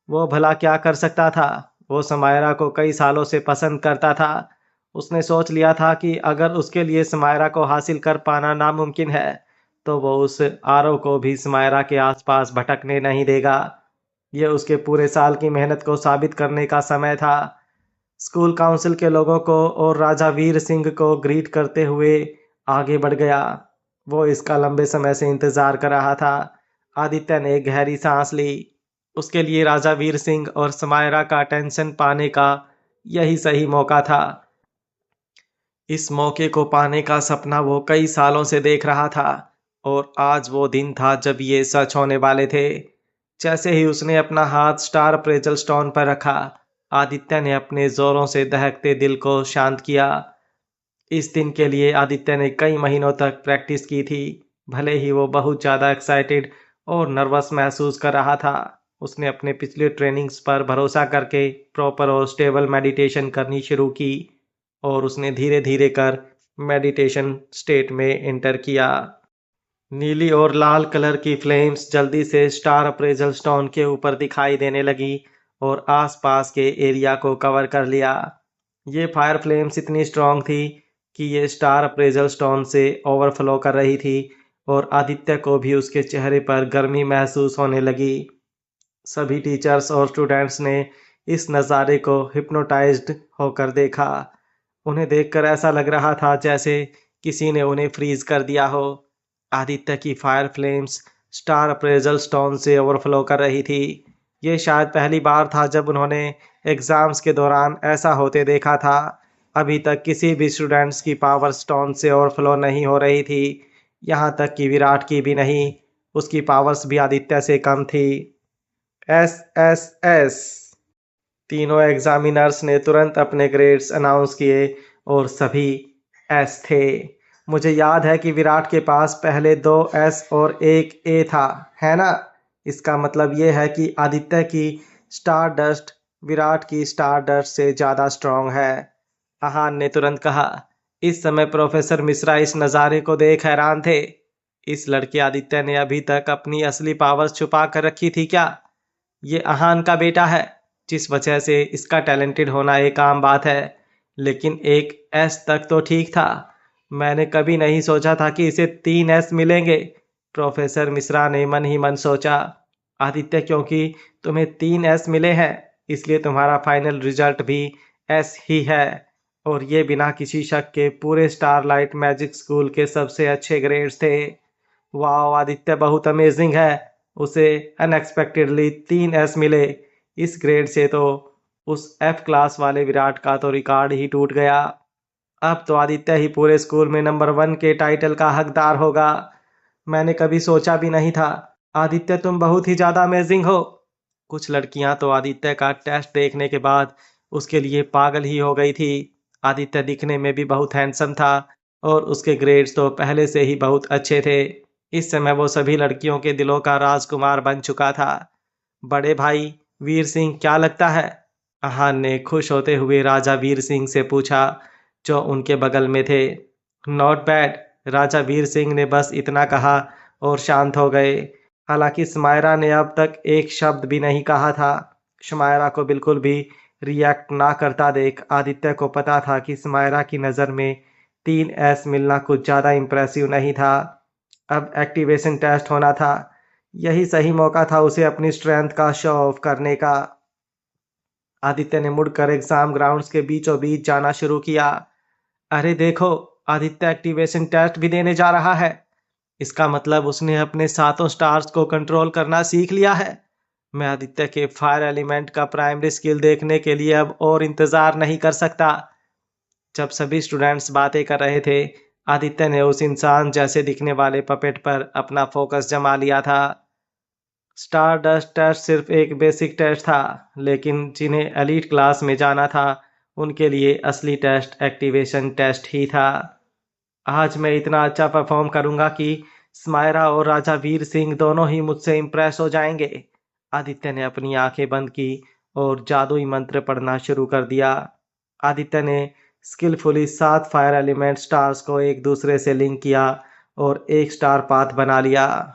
वो भला क्या कर सकता था? वो समायरा को कई सालों से पसंद करता था। उसने सोच लिया था कि अगर उसके लिए समायरा को हासिल कर पाना नामुमकिन है तो वो उस आरव को भी समायरा के आसपास भटकने नहीं देगा। ये उसके पूरे साल की मेहनत को साबित करने का समय था। स्कूल काउंसिल के लोगों को और राजा वीर सिंह को ग्रीट करते हुए आगे बढ़ गया। वो इसका लंबे समय से इंतजार कर रहा था। आदित्य ने गहरी सांस ली। उसके लिए राजा वीर सिंह और समायरा का अटेंशन पाने का यही सही मौका था। इस मौके को पाने का सपना वो कई सालों से देख रहा था और आज वो दिन था जब ये सच होने वाले थे। जैसे ही उसने अपना हाथ स्टार अप्रेजल स्टोन पर रखा, आदित्य ने अपने जोरों से दहकते दिल को शांत किया। इस दिन के लिए आदित्य ने कई महीनों तक प्रैक्टिस की थी। भले ही वो बहुत ज़्यादा एक्साइटेड और नर्वस महसूस कर रहा था, उसने अपने पिछले ट्रेनिंग्स पर भरोसा करके प्रॉपर और स्टेबल मेडिटेशन करनी शुरू की और उसने धीरे धीरे कर मेडिटेशन स्टेट में एंटर किया। नीली और लाल कलर की फ्लेम्स जल्दी से स्टार अप्रेजल स्टोन के ऊपर दिखाई देने लगी और आसपास के एरिया को कवर कर लिया। ये फायर फ्लेम्स इतनी स्ट्रांग थी कि ये स्टार अप्रेजल स्टोन से ओवरफ्लो कर रही थी और आदित्य को भी उसके चेहरे पर गर्मी महसूस होने लगी। सभी टीचर्स और स्टूडेंट्स ने इस नज़ारे को हिप्नोटाइज्ड होकर देखा। उन्हें देखकर ऐसा लग रहा था जैसे किसी ने उन्हें फ्रीज कर दिया हो। आदित्य की fire flames star appraisal stone से ओवरफ्लो कर रही थी। ये शायद पहली बार था जब उन्होंने एग्जाम्स के दौरान ऐसा होते देखा था। अभी तक किसी भी स्टूडेंट्स की पावर स्टोन से ओवरफ्लो नहीं हो रही थी, यहाँ तक कि विराट की भी नहीं। उसकी पावर्स भी आदित्य से कम थी। S S S. तीनों एग्जामिनर्स ने तुरंत अपने ग्रेड्स अनाउंस किए और सभी एस थे। मुझे याद है कि विराट के पास पहले 2 एस और 1 ए था, है ना? इसका मतलब ये है कि आदित्य की स्टार डस्ट विराट की स्टार डस्ट से ज़्यादा स्ट्रांग है, आहान ने तुरंत कहा। इस समय प्रोफेसर मिश्रा इस नज़ारे को देख हैरान थे। इस लड़के आदित्य ने अभी तक अपनी असली पावर्स छुपा कर रखी थी क्या? ये आहान का बेटा है, जिस वजह से इसका टैलेंटेड होना एक आम बात है, लेकिन 1 एस तक तो ठीक था। मैंने कभी नहीं सोचा था कि इसे 3 एस मिलेंगे, प्रोफेसर मिश्रा ने मन ही मन सोचा। आदित्य, क्योंकि तुम्हें 3 एस मिले हैं, इसलिए तुम्हारा फाइनल रिजल्ट भी एस ही है, और ये बिना किसी शक के पूरे स्टारलाइट मैजिक स्कूल के सबसे अच्छे ग्रेड्स थे। वाह, आदित्य बहुत अमेजिंग है। उसे अनएक्सपेक्टेडली 3 एस मिले। इस ग्रेड से तो उस एफ क्लास वाले विराट का तो रिकॉर्ड ही टूट गया। अब तो आदित्य ही पूरे स्कूल में नंबर 1 के टाइटल का हकदार होगा। मैंने कभी सोचा भी नहीं था। आदित्य, तुम बहुत ही ज़्यादा अमेजिंग हो। कुछ लड़कियां तो आदित्य का टेस्ट देखने के बाद उसके लिए पागल ही हो गई थी। आदित्य दिखने में भी बहुत हैंडसम था और उसके ग्रेड्स तो पहले से ही बहुत अच्छे थे। इस समय वो सभी लड़कियों के दिलों का राजकुमार बन चुका था। बड़े भाई वीर सिंह, क्या लगता है? आहान ने खुश होते हुए राजा वीर सिंह से पूछा, जो उनके बगल में थे। नॉट बैड, राजा वीर सिंह ने बस इतना कहा और शांत हो गए। हालांकि स्मायरा ने अब तक एक शब्द भी नहीं कहा था। स्मायरा को बिल्कुल भी रिएक्ट ना करता देख आदित्य को पता था कि स्मायरा की नज़र में 3 एस मिलना कुछ ज़्यादा इम्प्रेसिव नहीं था। अब एक्टिवेशन टेस्ट होना था। यही सही मौका था उसे अपनी स्ट्रेंथ का शो ऑफ करने का। आदित्य ने मुड़कर एग्जाम ग्राउंड्स के बीचों बीच जाना शुरू किया। अरे देखो, आदित्य एक्टिवेशन टेस्ट भी देने जा रहा है। इसका मतलब उसने अपने सातों स्टार्स को कंट्रोल करना सीख लिया है। मैं आदित्य के फायर एलिमेंट का प्राइमरी स्किल देखने के लिए अब और इंतजार नहीं कर सकता। जब सभी स्टूडेंट्स बातें कर रहे थे, आदित्य ने उस इंसान जैसे दिखने वाले पपेट पर अपना फोकस जमा लिया था। स्टार डस्ट टेस्ट सिर्फ एक बेसिक टेस्ट था, लेकिन जिन्हें एलीट क्लास में जाना था उनके लिए असली टेस्ट एक्टिवेशन टेस्ट ही था। आज मैं इतना अच्छा परफॉर्म करूंगा कि स्मायरा और राजा वीर सिंह दोनों ही मुझसे इम्प्रेस हो जाएंगे। आदित्य ने अपनी आंखें बंद की और जादुई मंत्र पढ़ना शुरू कर दिया। आदित्य ने स्किलफुली 7 फायर एलिमेंट स्टार्स को एक दूसरे से लिंक किया और एक स्टार पाथ बना लिया।